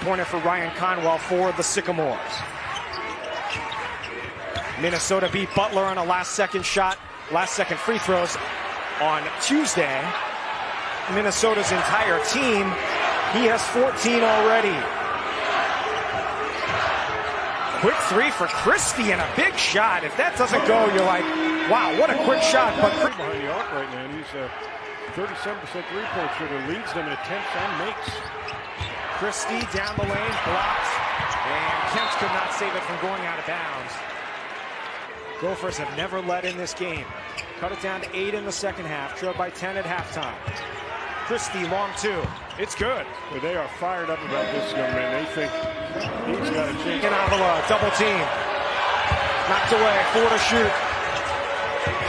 three-pointer for Ryan Conwell for the Sycamores. Minnesota beat Butler on a last-second free throws on Tuesday. Minnesota's entire team, he has 14 already. Quick three for Christie and a big shot. If that doesn't go, you're like, wow, what a quick shot. But behind the arc right now, and he's a 37% three-point shooter, leads them in attempts and makes. Christie down the lane, blocked, and Kemp could not save it from going out of bounds. Gophers have never led in this game. Cut it down to 8 in the second half, trailed by 10 at halftime. Christie, long two. It's good. Well, they are fired up about this young man. They think he's got a chance. Avila, double team. Knocked away, 4 to shoot.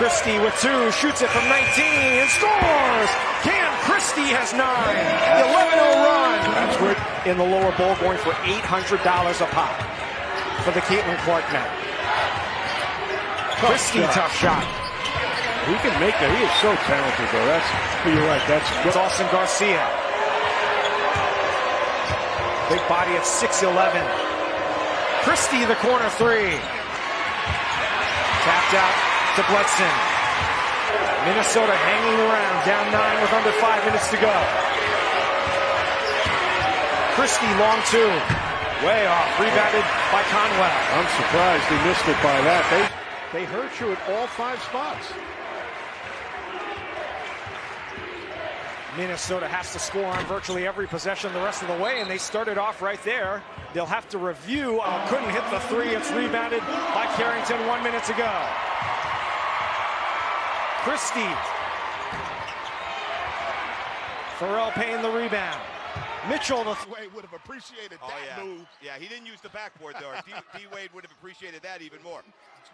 Christie with 2, shoots it from 19 and scores! Cam Christie has 9. The 11-0 run. That's good. In the lower bowl, going for $800 a pop for the Caitlin Clark net. Christie, tough shot. He can make that. He is so talented, though. You're right. That's Dawson Garcia. Big body at 6'11". Christie, the corner 3. Tapped out to Bledson. Minnesota hanging around, down 9 with under 5 minutes to go. Christie, long 2. Way off, rebounded by Conwell. I'm surprised he missed it by that. They hurt you at all 5 spots. Minnesota has to score on virtually every possession the rest of the way, and they started off right there. They'll have to review. Couldn't hit the 3. It's rebounded by Carrington 1 minute to go. Christie. Pharrell Payne the rebound. Mitchell, D-Wade would have appreciated that move. Yeah, he didn't use the backboard, though. D-Wade would have appreciated that even more.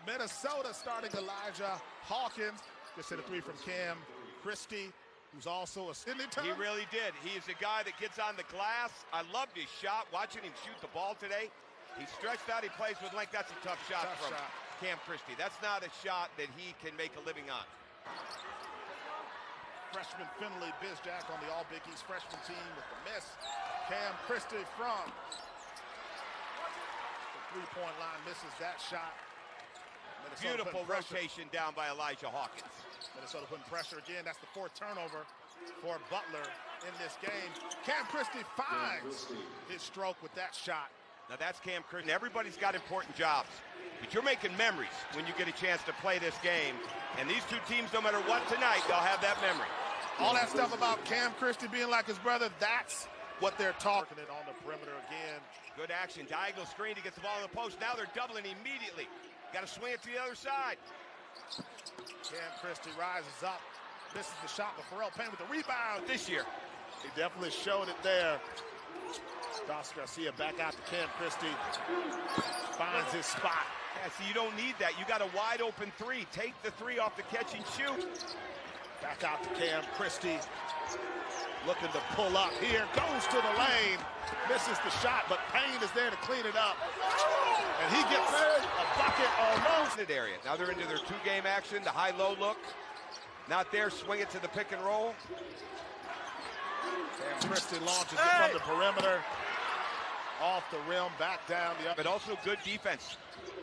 Minnesota starting Elijah Hawkins. Just hit a 3 from Cam Christie, who's also a signature. He really did. He is a guy that gets on the glass. I loved his shot, watching him shoot the ball today. He stretched out, he plays with length. That's a tough shot from Cam Christie. That's not a shot that he can make a living on. Freshman Finley Bizjack on the All-Big East freshman team with the miss. Cam Christie from the three-point line misses that shot. Minnesota beautiful rotation down by Elijah Hawkins. Minnesota putting pressure again. That's the 4th turnover for Butler in this game. Cam Christie finds his stroke with that shot. Now that's Cam Christie. Everybody's got important jobs, but you're making memories when you get a chance to play this game. And these two teams, no matter what tonight, they'll have that memory. All that stuff about Cam Christie being like his brother, that's what they're talking it on the perimeter again. Good action, diagonal screen to get the ball in the post. Now they're doubling immediately. Got to swing it to the other side. Cam Christie rises up, misses the shot, but Pharrell Payne with the rebound this year. He definitely showed it there. Dawson Garcia back out to Cam Christie, finds his spot. Yeah, see, you don't need that. You got a wide open 3. Take the 3 off the catch and shoot. Back out to Cam Christie, looking to pull up here, goes to the lane, misses the shot, but Payne is there to clean it up. And he gets a bucket almost. Area. Now they're into their 2-game action, the high-low look. Not there, swing it to the pick and roll. Cam Christie launches it from the perimeter. Off the rim, back down the other. But also good defense.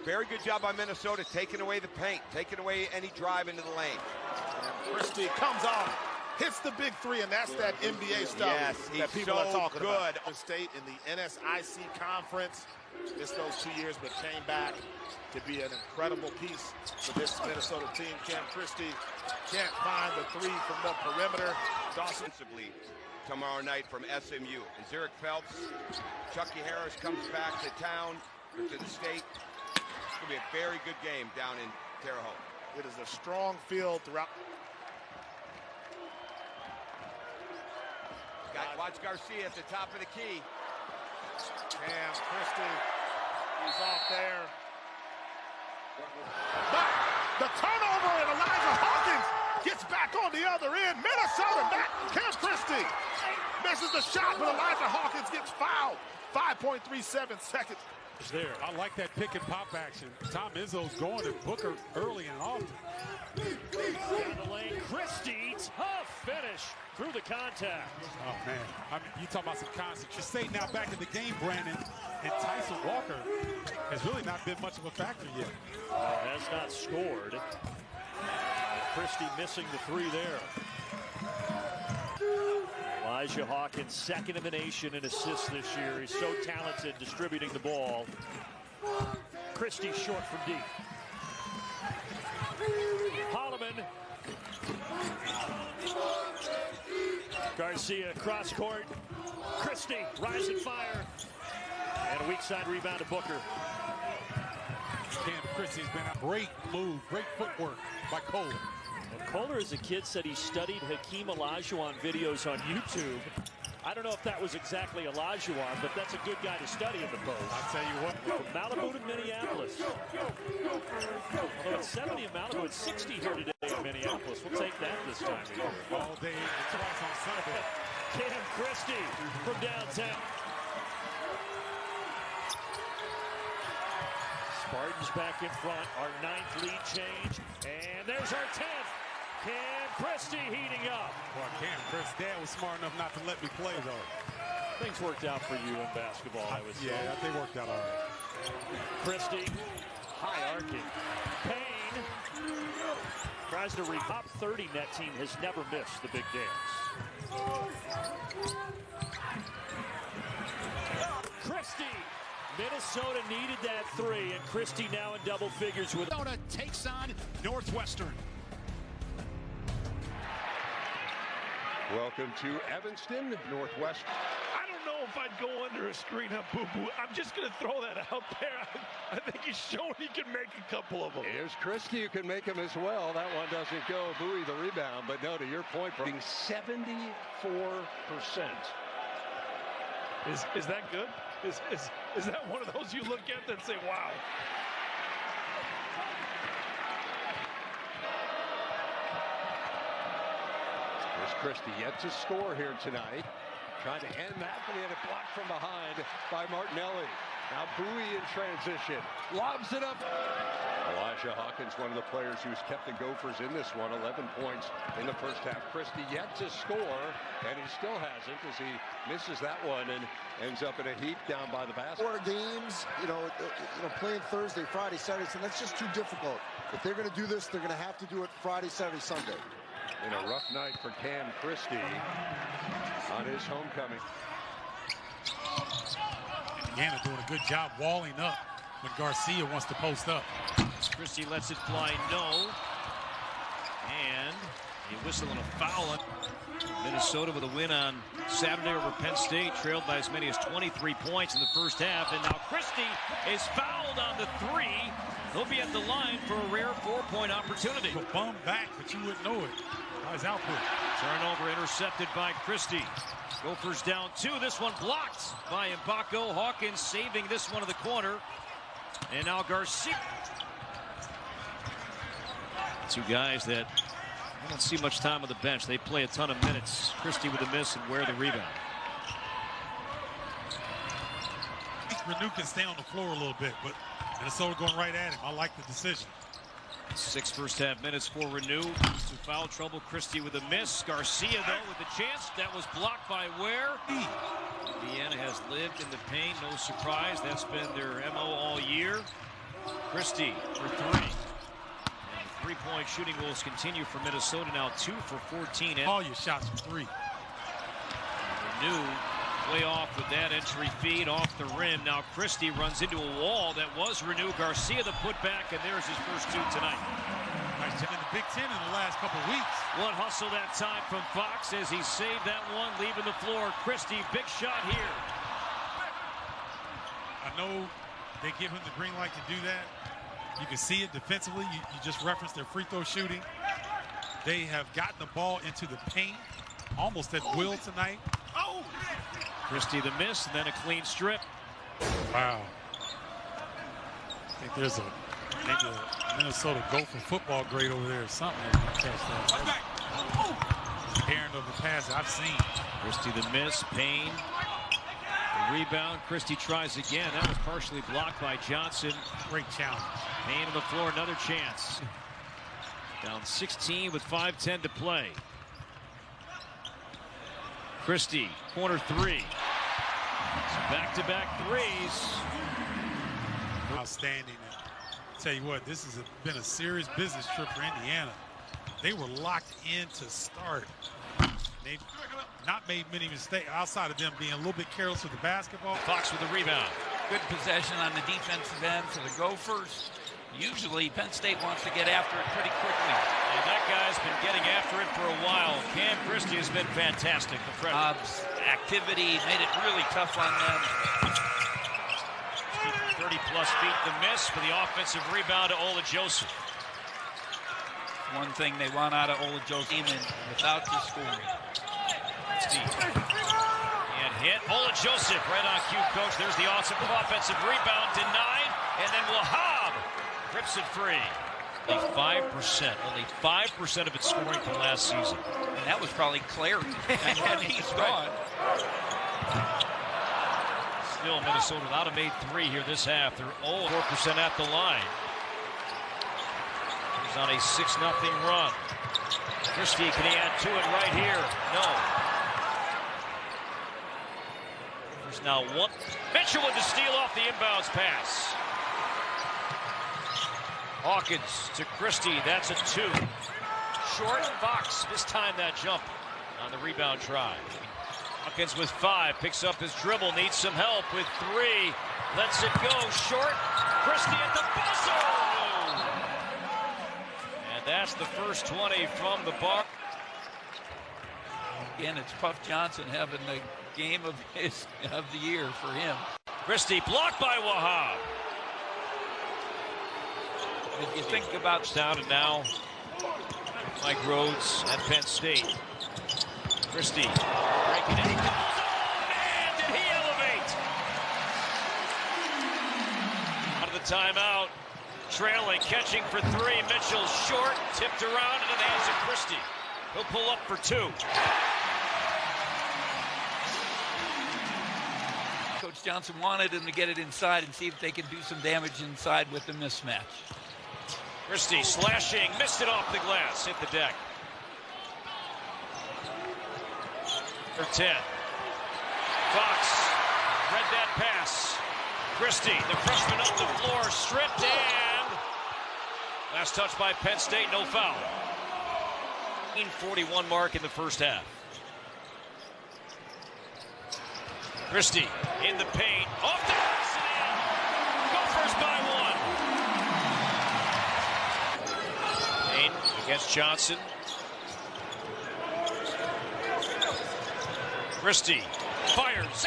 Very good job by Minnesota, taking away the paint, taking away any drive into the lane. And Christie comes off, hits the big 3, and that's that NBA stuff that people are talking about. State in the NSIC conference. Missed those 2 years, but came back to be an incredible piece for this Minnesota team. Cam Christie can't find the 3 from the perimeter. Dawson tomorrow night from SMU. And Zurich Phelps, Chucky Harris comes back to town, or to the state. It's going to be a very good game down in Terre Haute. It is a strong field throughout. Watch Garcia at the top of the key. Cam Christie, he's off there. But the turnover, and Elijah Hawkins gets back on the other end. Minnesota back. Cam Christie misses the shot, but Elijah Hawkins gets fouled. 5.37 seconds. There. I like that pick and pop action. Tom Izzo's going to Booker early and often. Down the lane, Christie, tough finish through the contact. Oh, man. I mean, you talk about some concept. Just say now back in the game, Brandon, and Tyson Walker has really not been much of a factor yet. Has not scored. Christie missing the three there. Elijah Hawkins, second in the nation in assists this year. He's so talented distributing the ball. Christie short from deep. Holloman. Garcia cross court. Christie rise and fire. And a weak side rebound to Booker. Cam Christie's been a great move, great footwork by Kohler. Kohler, as a kid, said he studied Hakeem Olajuwon videos on YouTube. I don't know if that was exactly Olajuwon, but that's a good guy to study in the post. I'll tell you what. From Malibu to Minneapolis. Although it's 70 in Malibu, it's 60 here today in Minneapolis. We'll take that this time of year. All day, twice on Sunday. Cam Christie from downtown. Spartans back in front. Our 9th lead change. And there's our 10th. Cam Christie heating up. Well, Cam Christie, Dad was smart enough not to let me play, though. Things worked out for you in basketball, I would say. Yeah, they worked out all right. Christie, high arcing. Payne tries to top 30 net team, has never missed the big dance. Christie. Minnesota needed that three, and Christie now in double figures with. Minnesota takes on Northwestern. Welcome to Evanston, Northwestern. I don't know if I'd go under a screen on Boo-Boo. I'm just going to throw that out there. I think he's shown he can make a couple of them. Here's Christie, you can make them as well. That one doesn't go. Bowie the rebound, but no, to your point, 74%. Is that good? Is that one of those you look at and say, wow? Here's Christie yet to score here tonight. Trying to end that, but he had it blocked from behind by Martinelli. Now Bowie in transition. Lobs it up. Elijah Hawkins, one of the players who's kept the Gophers in this one. 11 points in the first half. Christie yet to score, and he still hasn't as he misses that one and ends up in a heap down by the basket. 4 games, playing Thursday, Friday, Saturday, so that's just too difficult. If they're going to do this, they're going to have to do it Friday, Saturday, Sunday. In a rough night for Cam Christie on his homecoming. Indiana doing a good job walling up when Garcia wants to post up. Christie lets it fly, no. And a whistle and a foul. Minnesota with a win on Saturday over Penn State, trailed by as many as 23 points in the first half. And now Christie is fouled on the three. He'll be at the line for a rare 4-point opportunity. A bum back, but you wouldn't know it. His output. Turnover intercepted by Christie. Gophers down 2. This one blocked by Mbako. Hawkins saving this one to the corner. And now Garcia. 2 guys that I don't see much time on the bench. They play a ton of minutes. Christie with a miss and Ware the rebound. I think Renew can stay on the floor a little bit, but Minnesota going right at him. I like the decision. 6 first half minutes for Renew. To foul trouble. Christie with a miss. Garcia, though, with the chance. That was blocked by Ware. Indiana has lived in the pain. No surprise. That's been their MO all year. Christie for 3. And the 3-point shooting goals continue for Minnesota. Now 2 for 14. All your shots from 3. Renew way off with that entry feed off the rim. Now Christie runs into a wall. That was Renew. Garcia the putback, and there's his first 2 tonight. Nice in the Big Ten in the last couple of weeks. One hustle that time from Fox as he saved that one, leaving the floor. Christie, big shot here. I know they give him the green light to do that. You can see it defensively. You just referenced their free throw shooting. They have gotten the ball into the paint almost at will tonight. Oh! Christie the miss, and then a clean strip. Wow. I think there's a Minnesota Gopher football grade over there or something. Catch that. Parent of the pass I've seen. Christie the miss, Payne. rebound. Christie tries again. That was partially blocked by Johnson. Great challenge. Payne on the floor, another chance. Down 16 with 5:10 to play. Christie, corner three. Back-to-back threes. Outstanding. And tell you what, this has been a serious business trip for Indiana. They were locked in to start. They've not made many mistakes outside of them being a little bit careless with the basketball. Fox with the rebound. Good possession on the defensive end for the Gophers. Usually Penn State wants to get after it pretty quickly. And that guy's been getting after it for a while. Cam Christie has been fantastic. The freshman. Activity made it really tough on them. 30-plus feet the miss for the offensive rebound to Ola Joseph. One thing they want out of Ola Joseph even without the scoring. And hit. Ola Joseph right on cue, coach. There's the awesome offensive rebound denied. And then Wahab rips it free. Only 5%. Only 5% of its scoring from last season. And that was probably clarity. And he's gone. Still, Minnesota without a made three here this half. They're 4% at the line. He's on a 6-0 run. Christie, can he add to it right here? No. There's now one. Mitchell with the steal off the inbounds pass. Hawkins to Christie. That's a 2. Short. Fox mistime that jump on the rebound try. Hawkins with 5. Picks up his dribble. Needs some help with 3. Lets it go. Short. Christie at the buzzer. And that's the first 20 from the bar. Again, it's Puff Johnson having the game of the year for him. Christie blocked by Wahab. If you think about down and now, Mike Rhodes at Penn State. Christie breaking it. Oh, man, did he elevate? Out of the timeout, trailing, catching for 3. Mitchell short, tipped around into the hands of Christie. He'll pull up for 2. Coach Johnson wanted him to get it inside and see if they can do some damage inside with the mismatch. Christie slashing, missed it off the glass, hit the deck. For 10. Fox read that pass. Christie, the freshman up the floor, stripped and last touch by Penn State, no foul. 41 mark in the first half. Christie in the paint, off the glass and in. Gophers by 1. Payne against Johnson. Christie fires.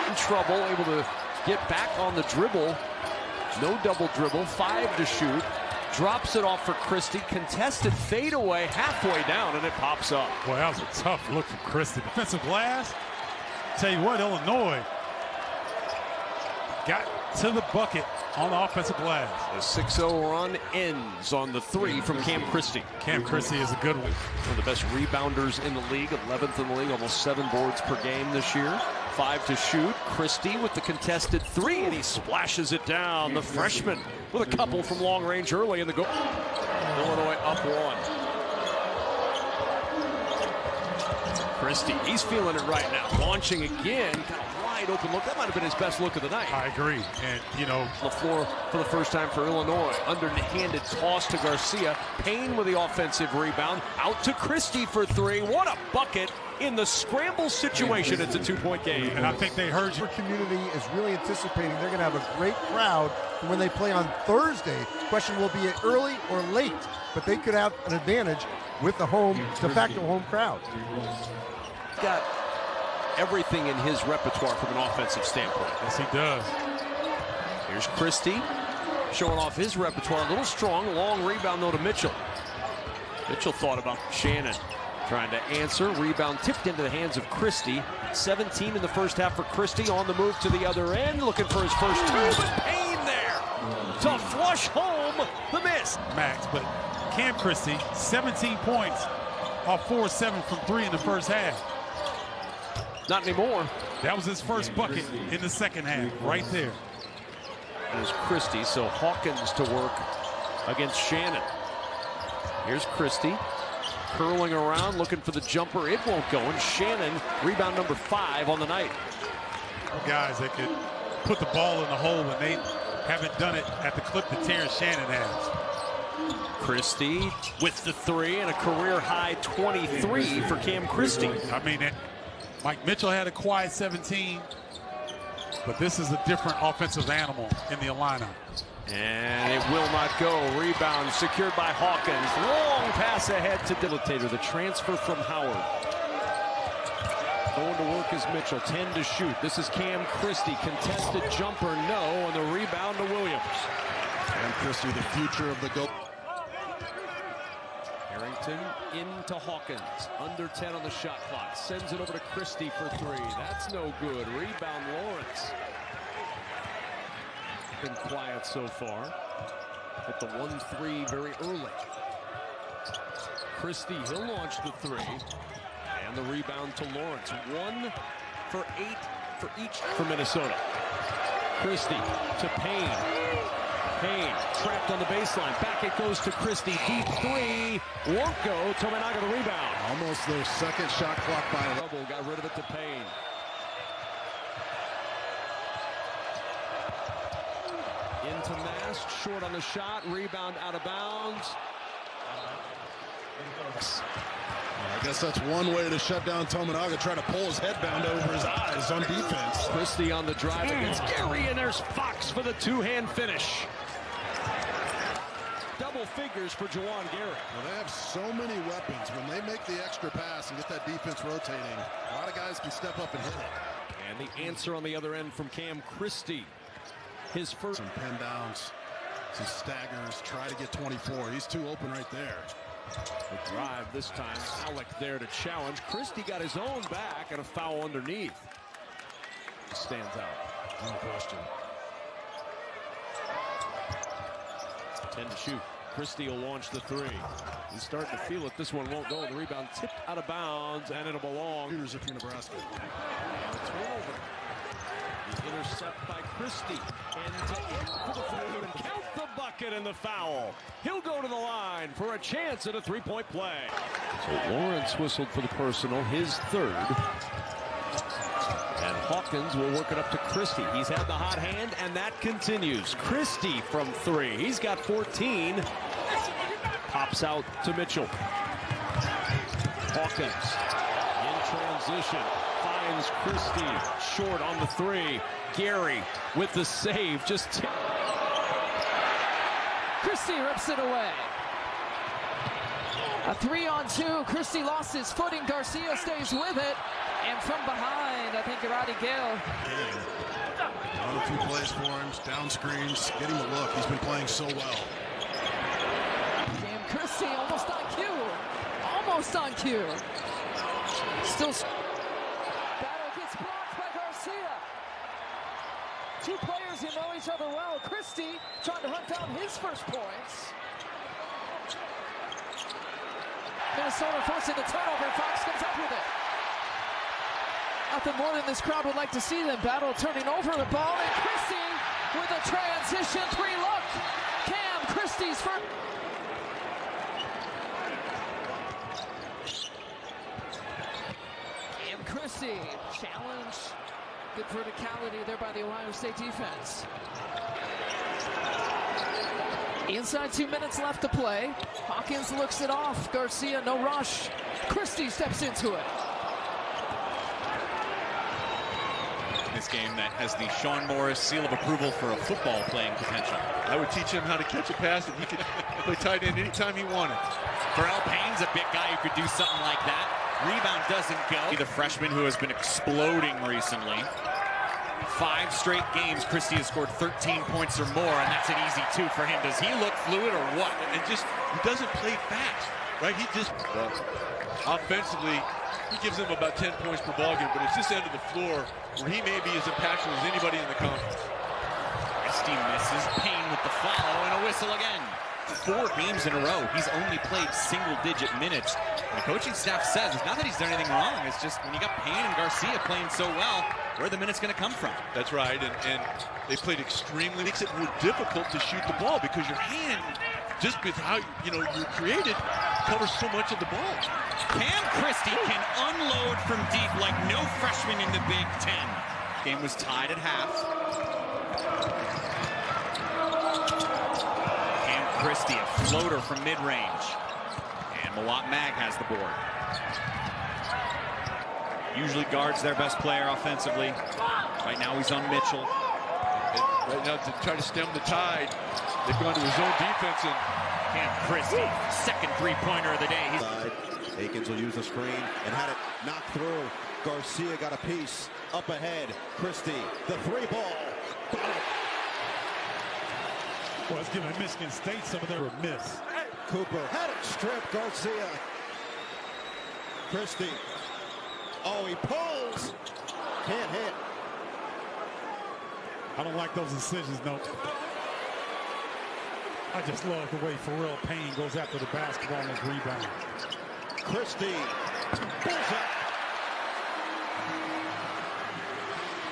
In trouble, able to get back on the dribble. No double dribble, 5 to shoot. Drops it off for Christie. Contested fadeaway halfway down, and it pops up. Boy, that was a tough look for Christie. Defensive glass. Tell you what, Illinois got to the bucket on the offensive glass. The 6-0 run ends on the 3 from Cam Christie. Cam Christie is a good one. One of the best rebounders in the league, 11th in the league, almost 7 boards per game this year. 5 to shoot. Christie with the contested 3, and he splashes it down. The freshman with a couple from long range early in the goal. Illinois up 1. Christie, he's feeling it right now. Launching again, kind of wide open look. That might have been his best look of the night. I agree. And, you know, the floor for the first time for Illinois. Underhanded toss to Garcia. Payne with the offensive rebound. Out to Christie for 3. What a bucket in the scramble situation. It's a 2-point game. And I think they heard you. The community is really anticipating they're going to have a great crowd when they play on Thursday. Question will be it early or late, but they could have an advantage with the home, de facto home crowd. Got everything in his repertoire from an offensive standpoint. Yes, he does. Here's Christie showing off his repertoire. A little strong, long rebound though to Mitchell. Mitchell thought about Shannon. Trying to answer. Rebound tipped into the hands of Christie. 17 in the first half for Christie. On the move to the other end. Looking for his first 2. But Payne there to flush home the miss. Max, but Cam Christie, 17 points off 4-7 from 3 in the first half. Not anymore. That was his first bucket in the second half, right there. There's Christie, so Hawkins to work against Shannon. Here's Christie, curling around, looking for the jumper. It won't go, and Shannon, rebound number 5 on the night. Guys that could put the ball in the hole when they haven't done it at the clip that Terrence Shannon has. Christie with the 3 and a career-high 23 for Cam Christie. I mean, Mike Mitchell had a quiet 17, but this is a different offensive animal in the lineup. And it will not go. Rebound secured by Hawkins. Long pass ahead to Dilatator. The transfer from Howard. Going to work is Mitchell. 10 to shoot. This is Cam Christie. Contested jumper, no. And the rebound to Williams. Cam Christie, the future of the go. Harrington into Hawkins. Under 10 on the shot clock. Sends it over to Christie for 3. That's no good. Rebound Lawrence. Been quiet so far. Hit the 1-3 very early. Christie, he'll launch the 3. And the rebound to Lawrence. 1 for 8 for each for Minnesota. Christie to Payne. Payne trapped on the baseline. Back it goes to Christie. Deep 3. Won't go. Tominaga the rebound. Almost their second shot clock by Double. Got rid of it to Payne. Into Mast. Short on the shot. Rebound out of bounds. I guess that's one way to shut down Tominaga. Try to pull his headband over his eyes on defense. Christie on the drive against Gary, and there's Fox for the 2-hand finish. Double figures for Juwan Gary. Well, they have so many weapons. When they make the extra pass and get that defense rotating, a lot of guys can step up and hit it. And the answer on the other end from Cam Christie. His first. Some pin downs, some staggers, try to get 24. He's too open right there. The drive this time. Alec there to challenge. Christie got his own back and a foul underneath. Stands out. No question. 10 to shoot. Christie will launch the 3. He's starting to feel it. This one won't go. The rebound tipped out of bounds, and it'll belong. Shooters if you're Nebraska. And a turnover. The intercept by Christie. And for the foul, and count the bucket and the foul. He'll go to the line for a chance at a 3-point play. So Lawrence whistled for the personal, his 3rd. And Hawkins will work it up to Christie. He's had the hot hand, and that continues. Christie from 3. He's got 14. Pops out to Mitchell. Hawkins in transition. Finds Christie. Short on the 3. Gary with the save. Just Christie rips it away. A 3-on-2. Christie lost his footing. Garcia stays with it. And from behind, I think Roddy Gale. One or 2 plays for him, down screens, get him a look. He's been playing so well. Cam Christie almost on cue. Almost on cue. Still. Battle gets blocked by Garcia. 2 players who know each other well. Christie trying to hunt down his first points. Minnesota forcing the turnover. Fox comes up with it. Nothing more than this crowd would like to see them. Battle turning over the ball, and Christie with a transition 3-look. Cam Christie's first. Cam Christie, challenge. Good verticality there by the Ohio State defense. Inside 2 minutes left to play. Hawkins looks it off. Garcia, no rush. Christie steps into it. This game that has the Sean Morris seal of approval for a football playing potential. I would teach him how to catch a pass, and he could play tight end anytime he wanted. Terrell Payne's a big guy who could do something like that. Rebound doesn't go. The freshman who has been exploding recently. 5 straight games, Christie has scored 13 points or more, and that's an easy 2 for him. Does he look fluid or what? And just, he doesn't play fast, right? He just, offensively, he gives them about 10 points per ball game, but it's this end of the floor where he may be as impactful as anybody in the conference. Christie misses. Payne with the follow and a whistle again. 4 games in a row, he's only played single-digit minutes. And the coaching staff says it's not that he's done anything wrong. It's just when you got Payne and Garcia playing so well, where are the minutes going to come from? That's right, and they played extremely. Makes it more difficult to shoot the ball because your hand, just with how you're created, covers so much of the ball. Cam Christie can unload from deep like no freshman in the Big Ten. Game was tied at half. Cam Christie, a floater from mid-range. And Mawat Mag has the board. Usually guards their best player offensively. Right now he's on Mitchell. And right now to try to stem the tide, they've gone to his own defense. And Cam Christie, second three-pointer of the day. Akins will use the screen and had it knocked through. Garcia got a piece up ahead. Christie, the 3-ball. Well, it's giving Michigan State some of their miss. Cooper had it stripped. Garcia. Christie. Oh, he pulls. Can't hit. I don't like those decisions, no. I just love the way Pharrell Payne goes after the basketball and his rebound. Christie. Bullseye.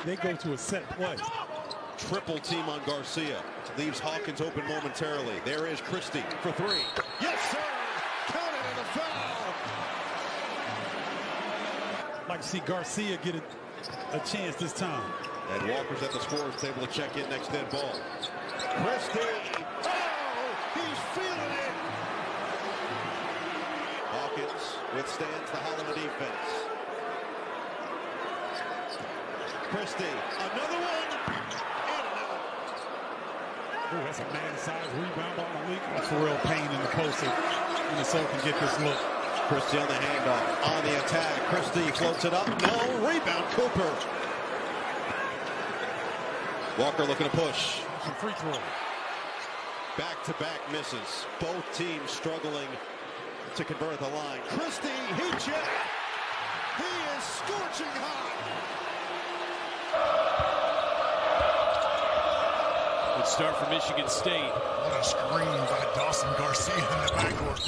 They go to a set play. Triple team on Garcia. Leaves Hawkins open momentarily. There is Christie for 3. Yes, sir. Counted and a foul. I'd like to see Garcia get a chance this time. And Walker's at the scorer's table to check in next dead ball. Christie. Oh, he's feeling it. Hawkins withstands the Holland defense. Christie, another one. Ooh, that's a man-sized rebound on the week. Pharrell Payne in the post. Minnesota can get this look. Christie on the handoff, on the attack. Christie floats it up. No, rebound, Cooper. Walker looking to push. Some free throw. Back-to-back misses. Both teams struggling to convert the line. Christie, he checked. He is scorching hot. Good start for Michigan State. What a screen by Dawson Garcia in the backcourt.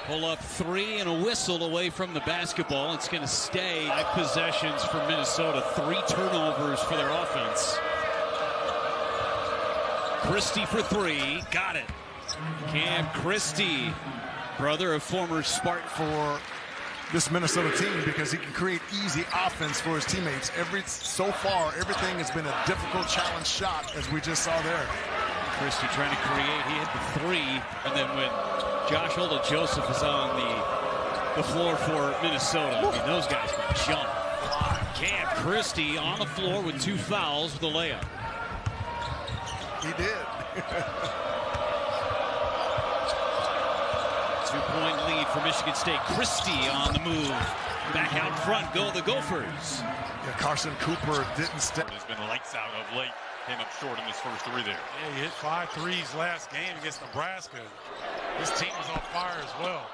Pull up 3 and a whistle away from the basketball. It's going to stay 5 possessions for Minnesota. 3 turnovers for their offense. Christie for 3. Got it. Cam Christie, brother of former Spartan. For this Minnesota team, because he can create easy offense for his teammates. So far, everything has been a difficult challenge shot, as we just saw there. Christie trying to create. He hit the 3, and then when Josh Joseph is on the floor for Minnesota, I mean, those guys can jump. Cam Christie on the floor with 2 fouls with a layup. He did. 2-point lead for Michigan State. Christie on the move. Back out front go the Gophers. Yeah, Carson Cooper didn't step. Has been lights out of late. Came up short in his first 3 there. Yeah, he hit 5 threes last game against Nebraska. His team was on fire as well.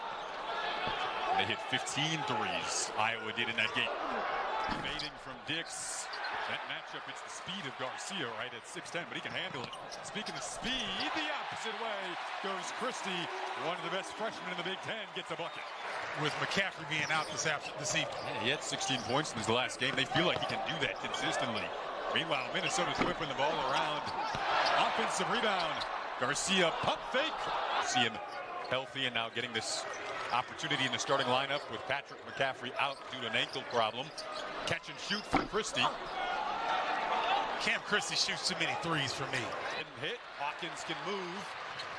They hit 15 threes. Iowa did in that game. Evading from Dix. That matchup, it's the speed of Garcia, right, at 6'10", but he can handle it. Speaking of speed, the opposite way goes Christie. One of the best freshmen in the Big Ten gets a bucket. With McCaffrey being out this evening. Yeah, he had 16 points in his last game. They feel like he can do that consistently. Meanwhile, Minnesota's whipping the ball around. Offensive rebound. Garcia pump fake. See him healthy and now getting this opportunity in the starting lineup with Patrick McCaffrey out due to an ankle problem. Catch and shoot for Christie. Cam Christie shoots too many threes for me. And hit. Hawkins can move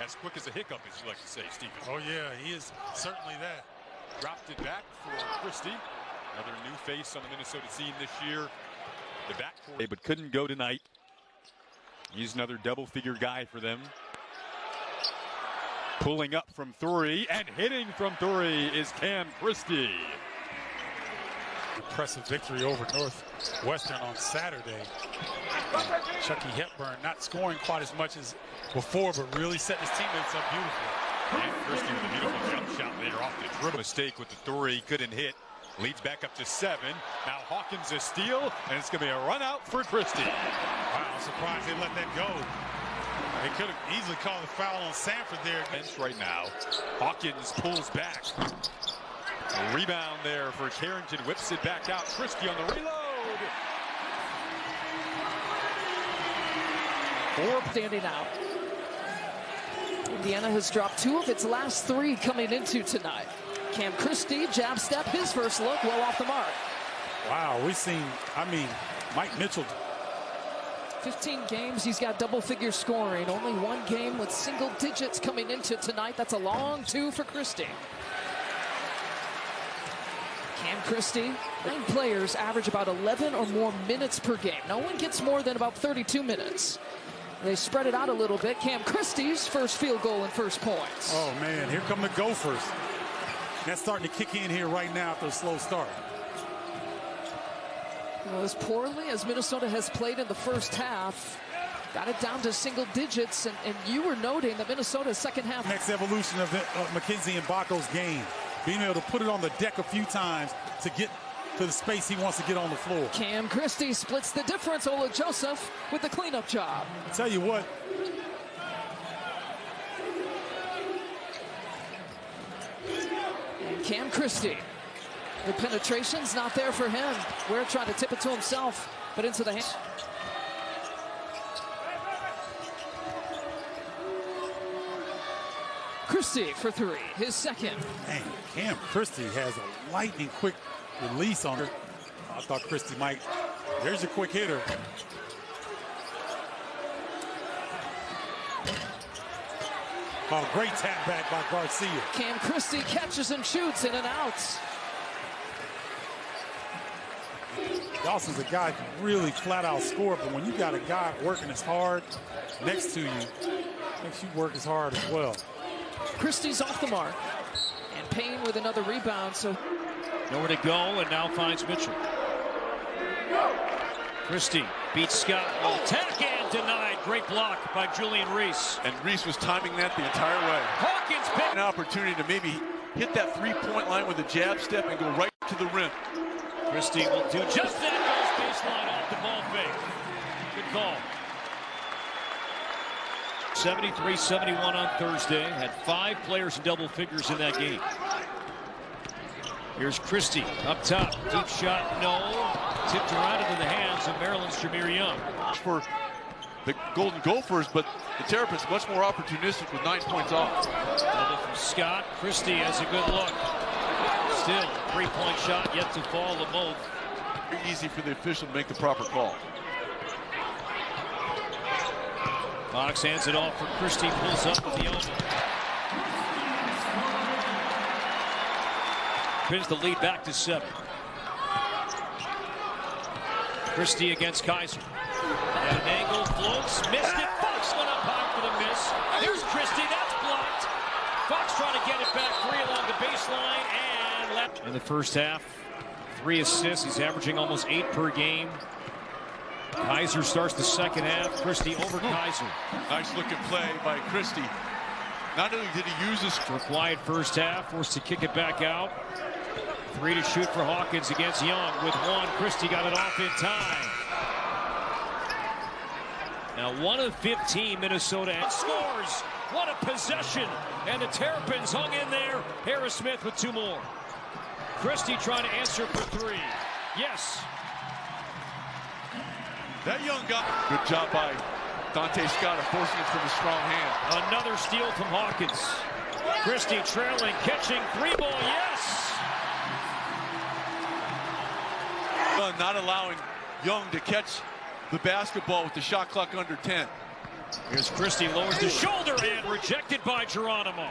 as quick as a hiccup, as you like to say, Stephen. Oh, yeah, he is certainly that. Dropped it back for Christie. Another new face on the Minnesota scene this year. The backcourt, but couldn't go tonight. He's another double-figure guy for them. Pulling up from 3 and hitting from 3 is Cam Christie. Impressive victory over Northwestern on Saturday. Chucky Hepburn not scoring quite as much as before, but really setting his teammates up beautifully. Cam Christie with a beautiful jump shot there off the dribble. Mistake with the 3, couldn't hit. Leads back up to 7. Now Hawkins a steal, and it's going to be a run out for Christie. Wow, I'm surprised they let that go. They could have easily called a foul on Sanford there. Right now, Hawkins pulls back. A rebound there for Carrington, whips it back out. Christie on the reload. Standing out. Indiana has dropped 2 of its last 3 coming into tonight. Cam Christie, jab step, his first look, well off the mark. Wow, we've seen, Mike Mitchell. 15 games, he's got double-figure scoring. Only 1 game with single digits coming into tonight. That's a long 2 for Christie. Cam Christie, 9 players average about 11 or more minutes per game. No one gets more than about 32 minutes. They spread it out a little bit. Cam Christie's first field goal and first points. Oh, man, here come the Gophers. That's starting to kick in here right now after a slow start. Well, as poorly as Minnesota has played in the first half, got it down to single digits, and you were noting that Minnesota's second half. Next evolution of McKenzie and Baco's game. Being able to put it on the deck a few times to get to the space he wants to get on the floor. Cam Christie splits the difference. Ola Joseph with the cleanup job. I'll tell you what. And Cam Christie. The penetration's not there for him. We're trying to tip it to himself, but into the hands. Christie for 3, his second. Man, Cam Christie has a lightning quick release on her. I thought Christie might. There's a quick hitter. Oh, great tap back by Garcia. Cam Christie catches and shoots in and out. Dawson's a guy who can really flat out score, but when you got a guy working as hard next to you, makes you work as hard as well. Christie's off the mark. And Payne with another rebound, so nowhere to go, and now finds Mitchell. Christie beats Scott. Attack and denied. Great block by Julian Reese. And Reese was timing that the entire way. Hawkins picked an opportunity to maybe hit that three-point line with a jab step and go right to the rim. Christie will do just that. Goes baseline off the ball fake. Good call. 73-71 on Thursday. Had 5 players in double figures in that game. Here's Christie up top. Deep shot, no. Tipped around into the hands of Maryland's Jameer Young. For the Golden Gophers, but the Terrapins much more opportunistic with 9 points off. Double from Scott. Christie has a good look. Still, 3-point shot yet to fall to both. Very easy for the official to make the proper call. Fox hands it off for Christie, pulls up with the elbow. Pins the lead back to 7. Christie against Kaiser. At an angle, floats, missed it. Fox went up high for the miss. There's Christie, that's blocked. Fox trying to get it back free along the baseline and left. In the first half, 3 assists. He's averaging almost 8 per game. Kaiser starts the second half. Christie over Kaiser. Nice looking play by Christie. Not only did he use this for a quiet first half, forced to kick it back out. 3 to shoot for Hawkins against Young. With 1, Christie got it off in time. Now 1 of 15 Minnesota scores. What a possession. And the Terrapins hung in there. Harris Smith with 2 more. Christie trying to answer for 3. Yes. That young guy. Good job by Dante Scott of forcing it from a strong hand. Another steal from Hawkins. Christie trailing, catching 3-ball, yes! Not allowing Young to catch the basketball with the shot clock under 10. Here's Christie, lowers the shoulder and rejected by Geronimo.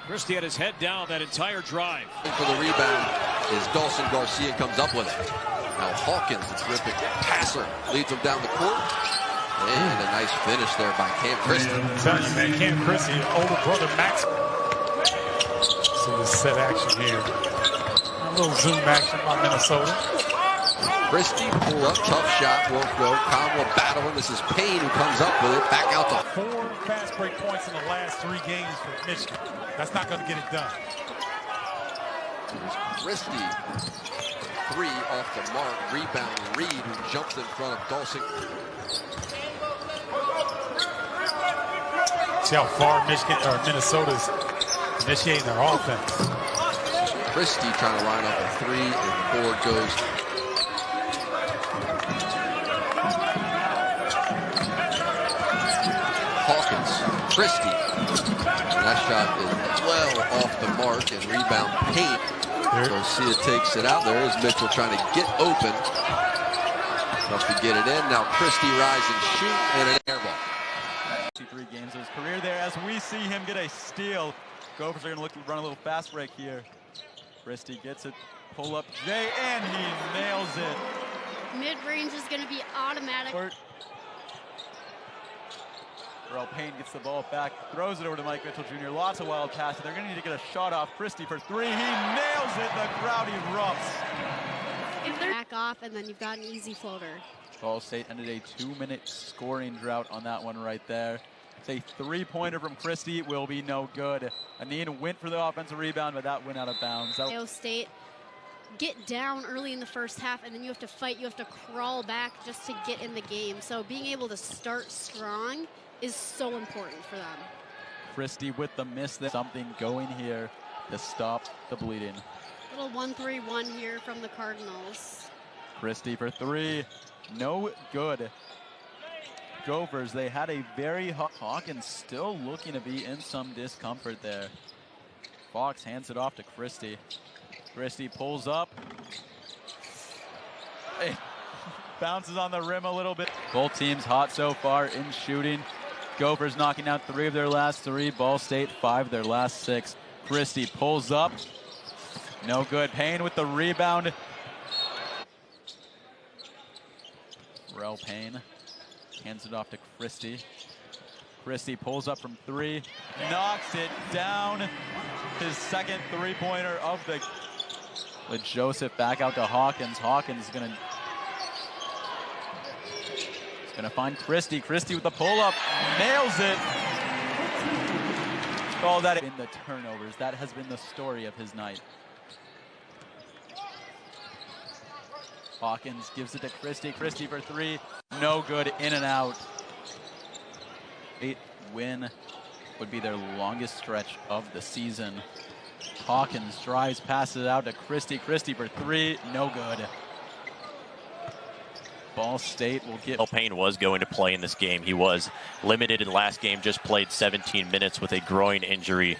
Christie had his head down that entire drive. For the rebound is Dawson Garcia, comes up with it. Now Hawkins, a terrific passer, leads him down the court. And a nice finish there by Cam Christie. I'm telling you, man, Cam Christie, older brother Max. See the set action here. A little zoom action by Minnesota. Christie pull up, tough shot, won't go. Conwell battling. This is Payne who comes up with it. Back out to 4 fast break points in the last 3 games for Michigan. That's not going to get it done. Christie, 3 off the mark. Rebound, Reed, who jumps in front of Dawson. See how far Minnesota's initiating their offense. Christie trying to line up a three, and board goes. Hawkins, Christie. And that shot is well off the mark, and rebound Paint. Garcia takes it out. There is Mitchell trying to get open. Tough to get it in. Now Christie rise and shoot, and an air ball. 3 games of his career there as we see him get a steal. Gophers are going to run a little fast break here. Christie gets it, pull up Jay, and he nails it. Mid-range is going to be automatic. Earl Payne gets the ball back, throws it over to Mike Mitchell Jr. Lots of wild passes. They're going to need to get a shot off Christie for 3. He nails it. The crowd erupts. If they're back off, and then you've got an easy floater. Ball State ended a 2-minute scoring drought on that one right there. It's a 3-pointer from Christie. Will be no good. Anine went for the offensive rebound, but that went out of bounds. Ohio State get down early in the first half, and then you have to fight. You have to crawl back just to get in the game. So being able to start strong is so important for them. Christie with the miss. There's something going here to stop the bleeding. Little 1-3-1 here from the Cardinals. Christie for 3. No good. Gophers, they had a very Hawkins still looking to be in some discomfort there. Fox hands it off to Christie. Christie pulls up. It bounces on the rim a little bit. Both teams hot so far in shooting. Gophers knocking out 3 of their last 3. Ball State 5 of their last 6. Christie pulls up. No good. Payne with the rebound. Rel Payne hands it off to Christie. Christie pulls up from 3. Knocks it down. His second 3-pointer of the... With Joseph back out to Hawkins. Hawkins is going to find Christie. Christie with the pull-up. Nails it. Oh, that in the turnovers. That has been the story of his night. Hawkins gives it to Christie. Christie for 3. No good. In and out. 8th win would be their longest stretch of the season. Hawkins drives, passes it out to Christie. Christie for 3. No good. Ball State will get... Payne was going to play in this game. He was limited in last game, just played 17 minutes with a groin injury.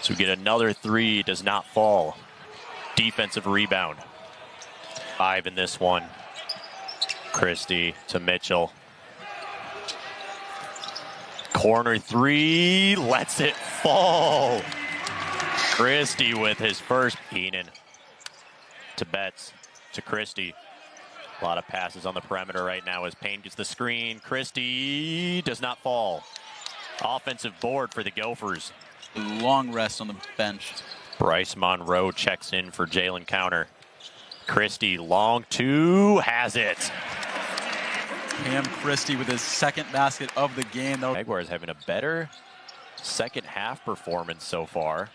So we get another 3, does not fall. Defensive rebound. 5 in this one. Christie to Mitchell. Corner 3, lets it fall. Christie with his first. Heenan to Betts, to Christie. A lot of passes on the perimeter right now as Payne gets the screen. Christie does not fall. Offensive board for the Gophers. Long rest on the bench. Bryce Monroe checks in for Jalen Counter. Christie, long 2, has it. Cam Christie with his second basket of the game. Jaguars having a better second half performance so far.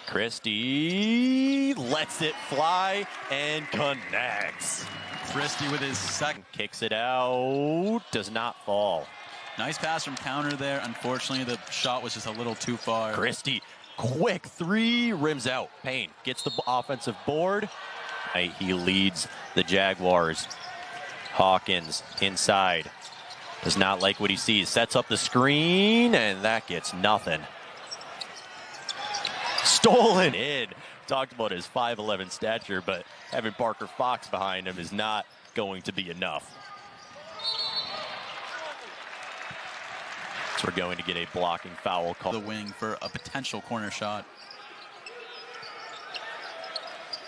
Christie lets it fly and connects. Christie with his second. Kicks it out, does not fall. Nice pass from Counter there. Unfortunately, the shot was just a little too far. Christie, quick 3, rims out. Payne gets the offensive board. He leads the Jaguars. Hawkins inside. Does not like what he sees. Sets up the screen, and that gets nothing. Stolen in. Talked about his 5'11" stature, but having Parker Fox behind him is not going to be enough. So we're going to get a blocking foul call. The wing for a potential corner shot.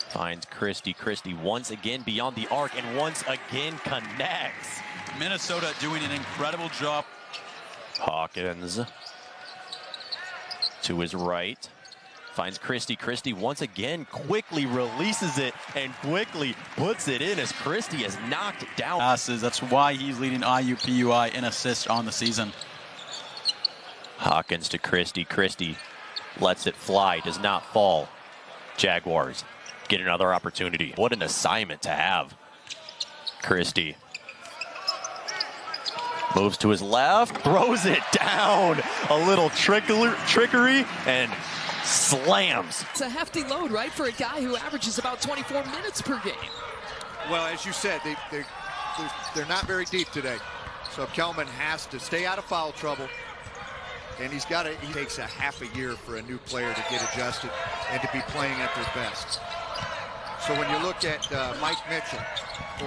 Finds Christie. Christie once again beyond the arc and once again connects. Minnesota doing an incredible job. Hawkins to his right. Finds Christie. Christie once again quickly releases it and quickly puts it in as Christie has knocked it down. Passes. That's why he's leading IUPUI in assists on the season. Hawkins to Christie. Christie lets it fly. Does not fall. Jaguars get another opportunity. What an assignment to have. Christie Moves to his left, throws it down. A little trickery, and slams. It's a hefty load, right, for a guy who averages about 24 minutes per game. Well, as you said, they're not very deep today. So Kelman has to stay out of foul trouble. And he takes a half a year for a new player to get adjusted and to be playing at their best. So when you look at Mike Mitchell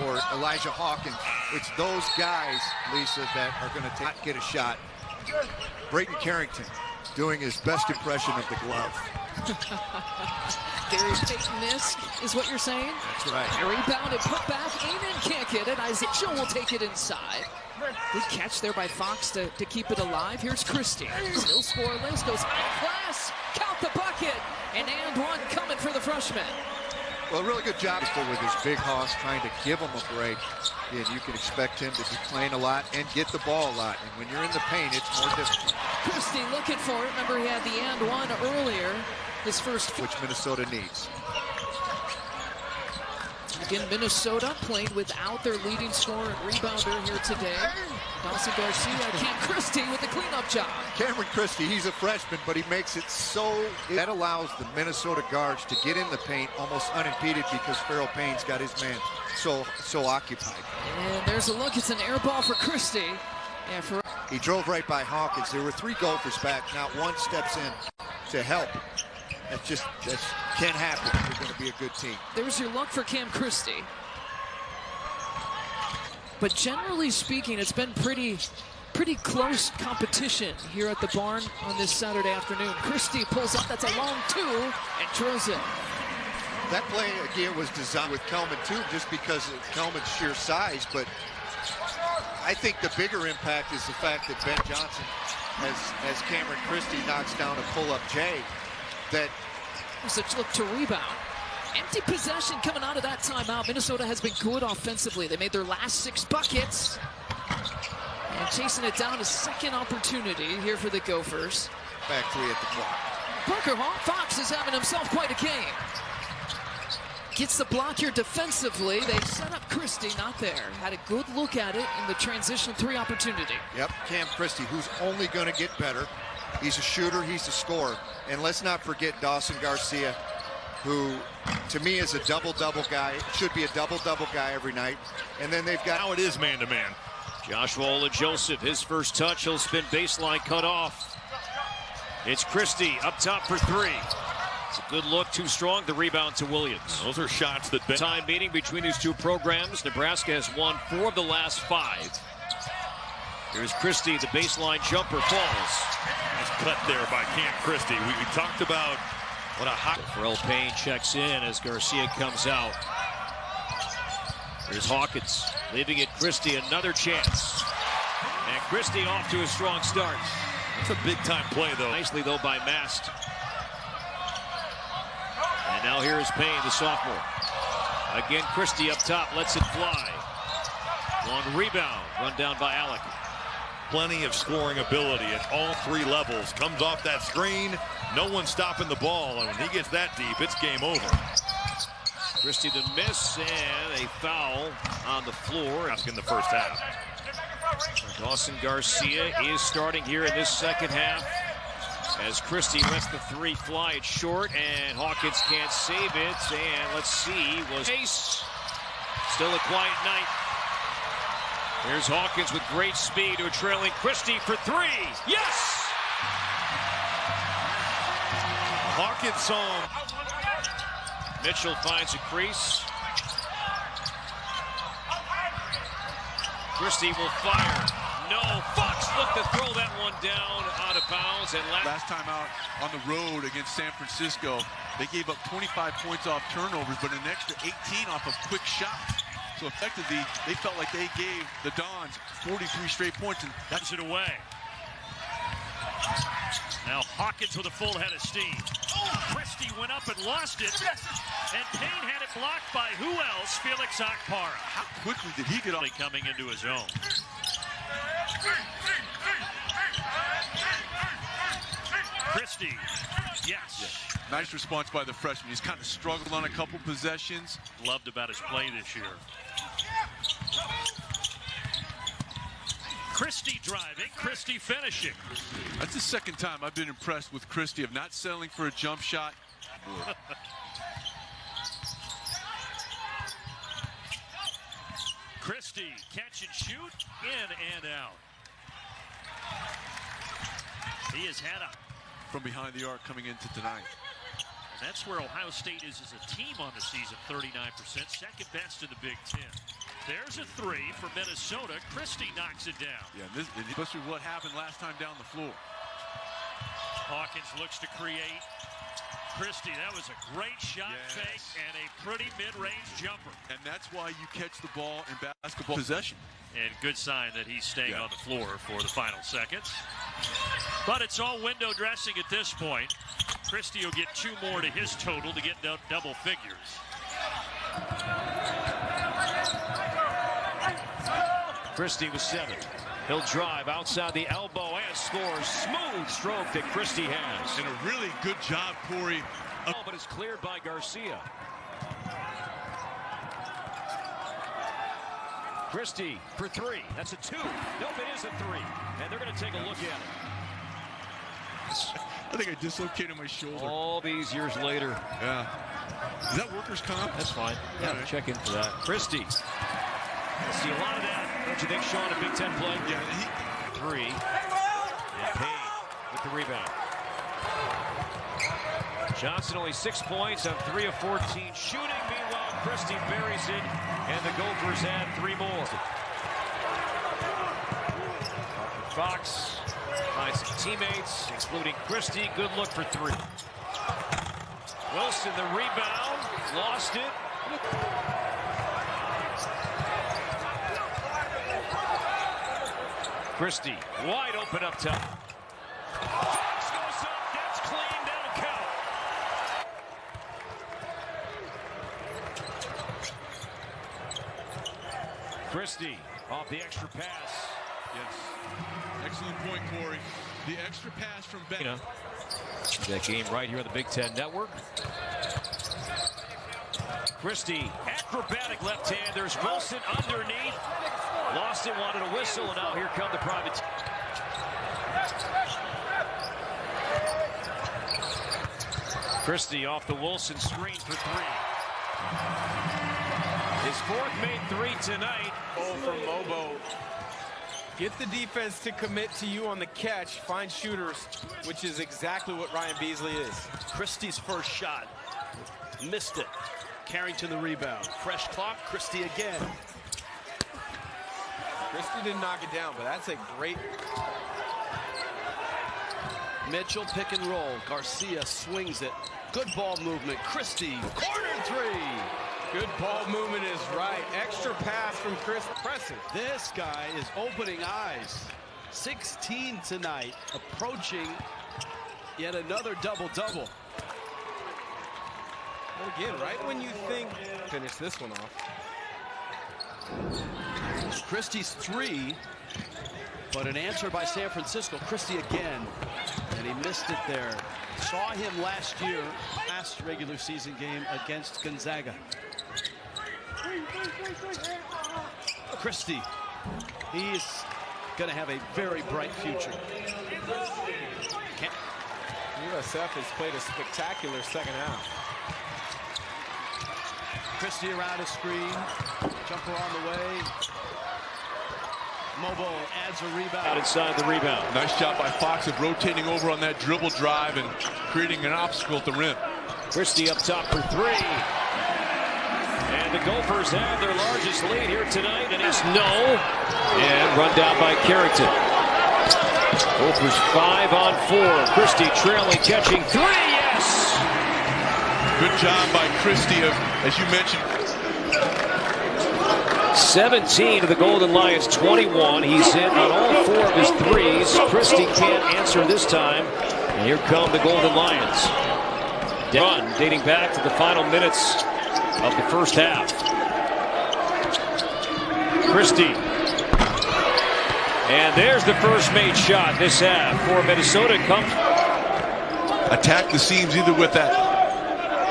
or Elijah Hawkins, it's those guys, Lisa, that are going to get a shot. Brayton Carrington doing his best impression of the glove. There's Peyton Nisk, is what you're saying? That's right. A rebound and put back. Amen can't get it. Isaac Joe will take it inside. Good catch there by Fox to keep it alive. Here's Christie. Still scoreless. Goes high class. Count the bucket. And one coming for the freshman. Well, really good job with his big hoss trying to give him a break. And you can expect him to be playing a lot and get the ball a lot. And when you're in the paint, it's more difficult. Christie looking for it. Remember, he had the and one earlier. His first. Which Minnesota needs. Again, Minnesota playing without their leading scorer and rebounder here today. Dawson Garcia, Cam Christie with the cleanup job. Cameron Christie, he's a freshman, but he makes it so... That allows the Minnesota guards to get in the paint almost unimpeded because Farrell Payne's got his man so occupied. And there's a look. It's an air ball for Christie. Yeah, he drove right by Hawkins. There were 3 Gophers back. Not one steps in to help. That can't happen if you're going to be a good team. There's your look for Cam Christie. But generally speaking, it's been pretty close competition here at the barn on this Saturday afternoon. Christie pulls up. That's a long 2 and drills it. That play, again, was designed with Kelman, too, just because of Kelman's sheer size. But I think the bigger impact is the fact that Ben Johnson, as Cameron Christie knocks down a pull-up J, that was a look to rebound. Empty possession coming out of that timeout. Minnesota has been good offensively. They made their last 6 buckets. And chasing it down, a second opportunity here for the Gophers. Back 3 at the clock. Parker Fox is having himself quite a game. Gets the block here defensively. They set up Christie, not there. Had a good look at it in the transition 3 opportunity. Yep, Cam Christie, who's only going to get better. He's a shooter, he's a scorer. And let's not forget Dawson Garcia, who to me is a double-double guy. Should be a double-double guy every night. And then they've got... Now it is man-to-man. Joshua Ola-Joseph, his first touch, he'll spin baseline, cut off. It's Christie up top for 3. It's a good look, too strong. The rebound to Williams. Those are shots that... Time meeting between these 2 programs. Nebraska has won 4 of the last 5. Here's Christie, the baseline jumper falls. Nice cut there by Cam Christie. We talked about what a hot... Farrell Payne checks in as Garcia comes out. Here's Hawkins, leaving it Christie, another chance. And Christie off to a strong start. It's a big-time play, though. Nicely, though, by Mast. And now here is Payne, the sophomore. Again, Christie up top, lets it fly. Long rebound, run down by Alec. Plenty of scoring ability at all 3 levels. Comes off that screen. No one's stopping the ball. And when he gets that deep, it's game over. Christie the miss and a foul on the floor. In the first half. Dawson Garcia is starting here in this second half. As Christie lets the 3 fly it short, and Hawkins can't save it. And let's see, was Ace. Still a quiet night. Here's Hawkins with great speed to a trailing Christie for 3. Yes! Hawkins saw him. Mitchell finds a crease. Christie will fire. No, Fox looked to throw that one down out of bounds. And last time out on the road against San Francisco, they gave up 25 points off turnovers, but an extra 18 off of quick shots. So effectively, they felt like they gave the Dons 43 straight points, and that's it away. Now Hawkins with a full head of steam. Christie went up and lost it, and Payne had it blocked by who else? Felix Akpara. How quickly did he get off? Coming into his own. Christie, yes. Nice response by the freshman. He's kind of struggled on a couple possessions. Loved about his play this year. Christie driving, Christie finishing. That's the second time I've been impressed with Christie of not settling for a jump shot. Christie, catch and shoot, in and out. He has had a from behind the arc coming into tonight. And that's where Ohio State is as a team on the season, 39%, second best in the Big Ten. There's a three for Minnesota. Christie knocks it down. Yeah, especially what happened last time down the floor. Hawkins looks to create. Christie, that was a great shot fake and a pretty mid-range jumper. And that's why you catch the ball in basketball possession. And good sign that he's staying on the floor for the final seconds. But it's all window dressing at this point. Christie will get 2 more to his total to get double figures. Christie with 7. He'll drive outside the elbow and scores. Smooth stroke that Christie has. And a really good job, Corey. But it's cleared by Garcia. Christie for 3. That's a 2. Nope, it is a 3. And they're going to take a look at it. I think I dislocated my shoulder. All these years later. Yeah. Is that workers' comp? That's fine. Yeah, right. Check in for that. Christie. See a lot of that, don't you think, Sean, a Big Ten play? Yeah. 3. And Payne with the rebound. Johnson only 6 points on 3 of 14 shooting. Meanwhile, Christie buries it, and the Gophers add 3 more. Fox finds some teammates, including Christie. Good look for 3. Wilson, the rebound, lost it. Christie, wide open up top. Fox goes up, that's clean, that'll count. Christie off the extra pass. Yes. Excellent point, Corey. The extra pass from Ben. That game right here on the Big Ten Network. Christie, acrobatic left hand. There's Wilson underneath. Lost it, wanted a whistle, and now here come the private. Christie off the Wilson screen for 3. His 4th made 3 tonight. From Mobo. Get the defense to commit to you on the catch, find shooters, which is exactly what Ryan Beasley is. Christie's first shot. Missed it. Carrington the rebound. Fresh clock, Christie again. Christie didn't knock it down, but that's a great... Mitchell pick and roll. Garcia swings it. Good ball movement. Christie, corner 3. Good ball movement is right. Extra pass from Chris. Impressive. This guy is opening eyes. 16 tonight, approaching yet another double-double. And again, right when you think, finish this one off. Christie's 3, but an answer by San Francisco. Christie again, and he missed it there. Saw him last year, last regular season game against Gonzaga. Christie, he's going to have a very bright future. USF has played a spectacular second half. Christie around his screen, jumper on the way. Mobo adds a rebound. Out inside the rebound. Nice job by Fox of rotating over on that dribble drive and creating an obstacle at the rim. Christie up top for 3. And the Gophers have their largest lead here tonight, and it's no. And run down by Carrington. Gophers 5 on 4. Christie trailing, catching 3. Yes! Good job by Christie of, as you mentioned, 17 to the Golden Lions, 21. He's in on all 4 of his threes. Christie can't answer this time. And here come the Golden Lions. Run dating back to the final minutes of the first half. Christie. And there's the first made shot this half for Minnesota. Comes. Attack the seams either with that.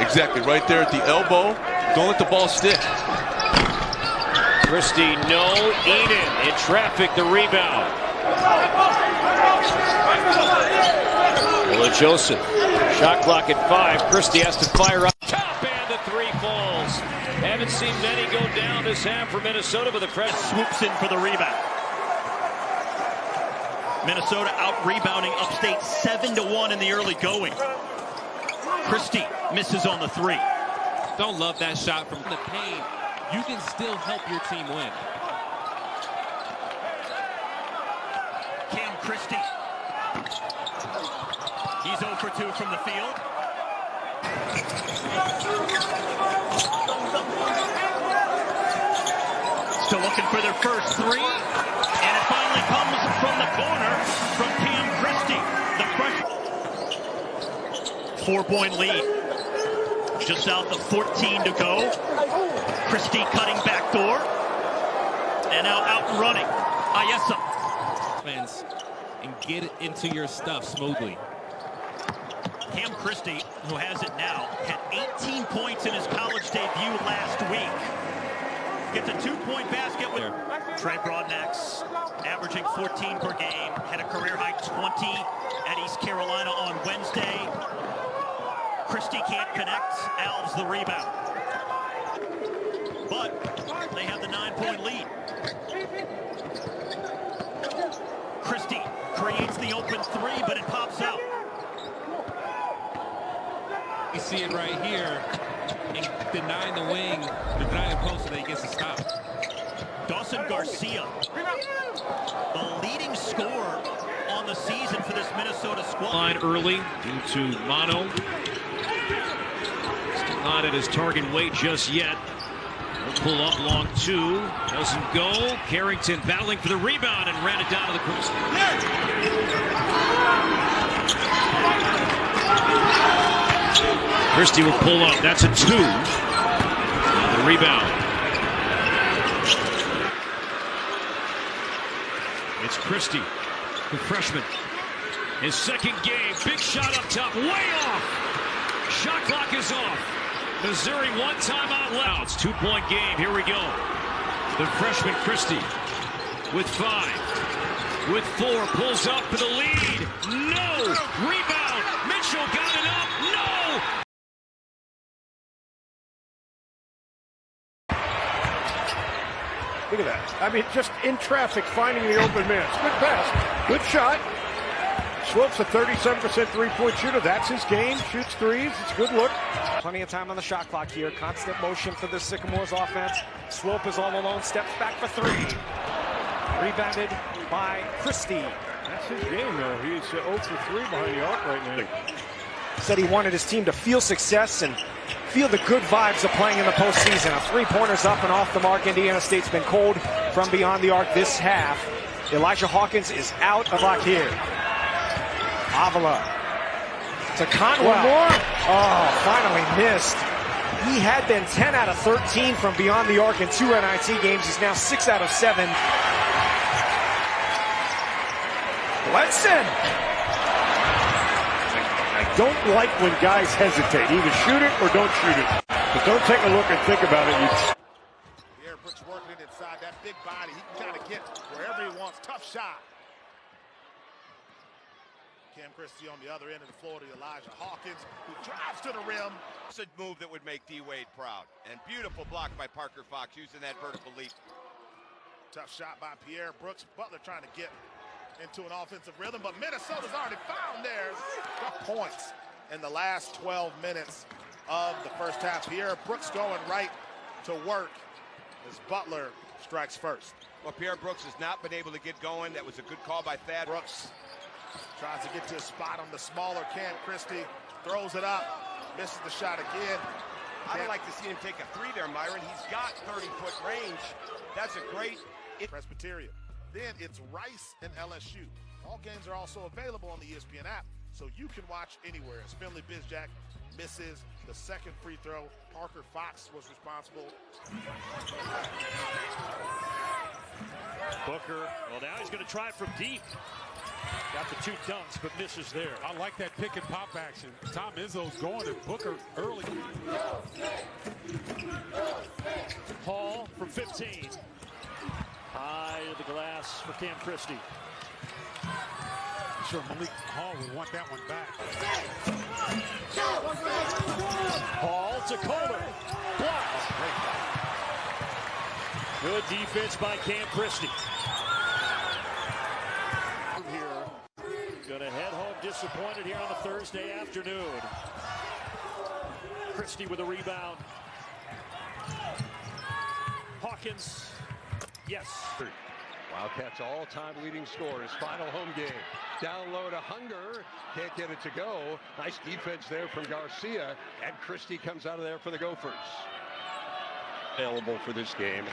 Exactly, right there at the elbow. Don't let the ball stick. Christie, no. Eden in traffic, the rebound. Willa Joseph, shot clock at 5. Christie has to fire up top, and the 3 falls. Haven't seen many go down this half for Minnesota, but the press swoops in for the rebound. Minnesota out-rebounding Upstate 7-1 in the early going. Christie misses on the 3. Don't love that shot from the paint. You can still help your team win. Cam Christie. He's 0 for 2 from the field. Still looking for their first 3. And it finally comes from the corner from Cam Christie. The freshman. 4-point lead. Just south of 14 to go. Christie cutting back door. And now out and running. Ayesa. Fans, and get into your stuff smoothly. Cam Christie, who has it now, had 18 points in his college debut last week. Gets a 2-point basket with Trey Broadnax, averaging 14 per game. Had a career-high 20 at East Carolina on Wednesday. Christie can't connect. Alves the rebound. But they have the 9-point lead. Christie creates the open 3, but it pops out. You see it right here, and denying the wing, denying the post so that he gets a stop. Dawson Garcia, the leading scorer on the season for this Minnesota squad. Line early due to Mono. Still not at his target weight just yet. He'll pull up long 2. Doesn't go. Carrington battling for the rebound and ran it down to the course. Christie will pull up. That's a 2. And the rebound. It's Christie, the freshman. His second game. Big shot up top. Way off. Shot clock is off. Missouri 1 timeout left. It's 2-point game. Here we go. The freshman Christie with 5. With 4. Pulls up for the lead. No. Rebound. Mitchell got it up. No. Look at that. I mean, just in traffic, finding the open man. It's good pass. Good shot. Swope's a 37% three-point shooter. That's his game. Shoots threes. It's a good look. Plenty of time on the shot clock here. Constant motion for the Sycamores offense. Swope is all alone. Steps back for 3. Rebounded by Christie. That's his game, though. He's 0 for 3 behind the arc right now. Said he wanted his team to feel success and feel the good vibes of playing in the postseason. A 3-pointer's up and off the mark. Indiana State's been cold from beyond the arc this half. Elijah Hawkins is out of luck here. Avila to Conwell. One more. Oh, finally missed. He had been 10 out of 13 from beyond the arc in 2 NIT games. He's now 6 out of 7. Bledson. I don't like when guys hesitate. Either shoot it or don't shoot it. But don't take a look and think about it. Pierre Brooks working it inside that big body. He can kind of get wherever he wants. Tough shot. Cam Christie on the other end of the floor to Elijah Hawkins, who drives to the rim. It's a move that would make D-Wade proud. And beautiful block by Parker Fox using that vertical leap. Tough shot by Pierre Brooks. Butler trying to get into an offensive rhythm, but Minnesota's already found theirs. Points in the last 12 minutes of the first half. Pierre Brooks going right to work as Butler strikes first. Well, Pierre Brooks has not been able to get going. That was a good call by Thad. Brooks tries to get to a spot on the smaller Cam Christie, throws it up, misses the shot again. I'd like to see him take a 3 there, Myron. He's got 30-foot range. That's a great... Presbyterian. Then it's Rice and LSU. All games are also available on the ESPN app, so you can watch anywhere. As Finley Bizjack misses the second free throw. Parker Fox was responsible. Booker, well, now he's going to try it from deep. Got the 2 dunks, but misses there. I like that pick and pop action. Tom Izzo's going at Booker early. Hall from 15. High to the glass for Cam Christie. I'm sure Malik Hall would want that one back. Hall to Kohler. Blocked. Good defense by Cam Christie. Gonna head home disappointed here on a Thursday afternoon. Christie with a rebound. Hawkins, yes. Wildcats all-time leading scorers. Final home game. Down low to Hunger. Can't get it to go. Nice defense there from Garcia. And Christie comes out of there for the Gophers. Available for this game.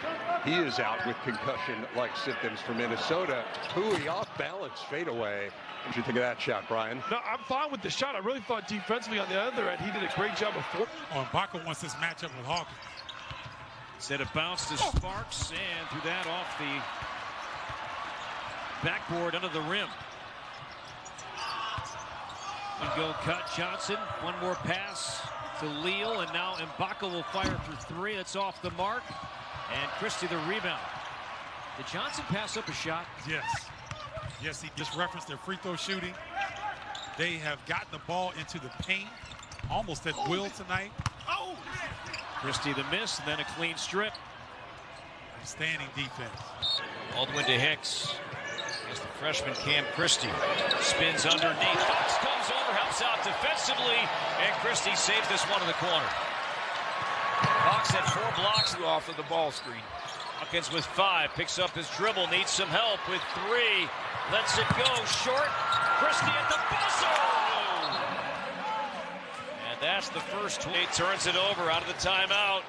He is out with concussion-like symptoms for Minnesota. Hui off balance fadeaway. What did you think of that shot, Brian? No, I'm fine with the shot. I really thought defensively on the other end, he did a great job before. Oh, Ibaka wants this matchup with Hawkins. Instead of bounce to Sparks, and threw that off the backboard under the rim. And go cut Johnson. One more pass to Leal, and now Ibaka will fire for three. That's off the mark. And Christie the rebound. Did Johnson pass up a shot? Yes. Yes, he just referenced their free throw shooting. They have gotten the ball into the paint almost at will tonight. Oh! Christie the miss, and then a clean strip. Outstanding defense. Baldwin to Hicks. As the freshman Cam Christie spins underneath. Fox comes over, helps out defensively, and Christie saves this one in the corner. Fox had 4 blocks off of the ball screen. Hawkins with 5, picks up his dribble, needs some help with 3. Lets it go short. Christie at the buzzer. And that's the first. He turns it over out of the timeout.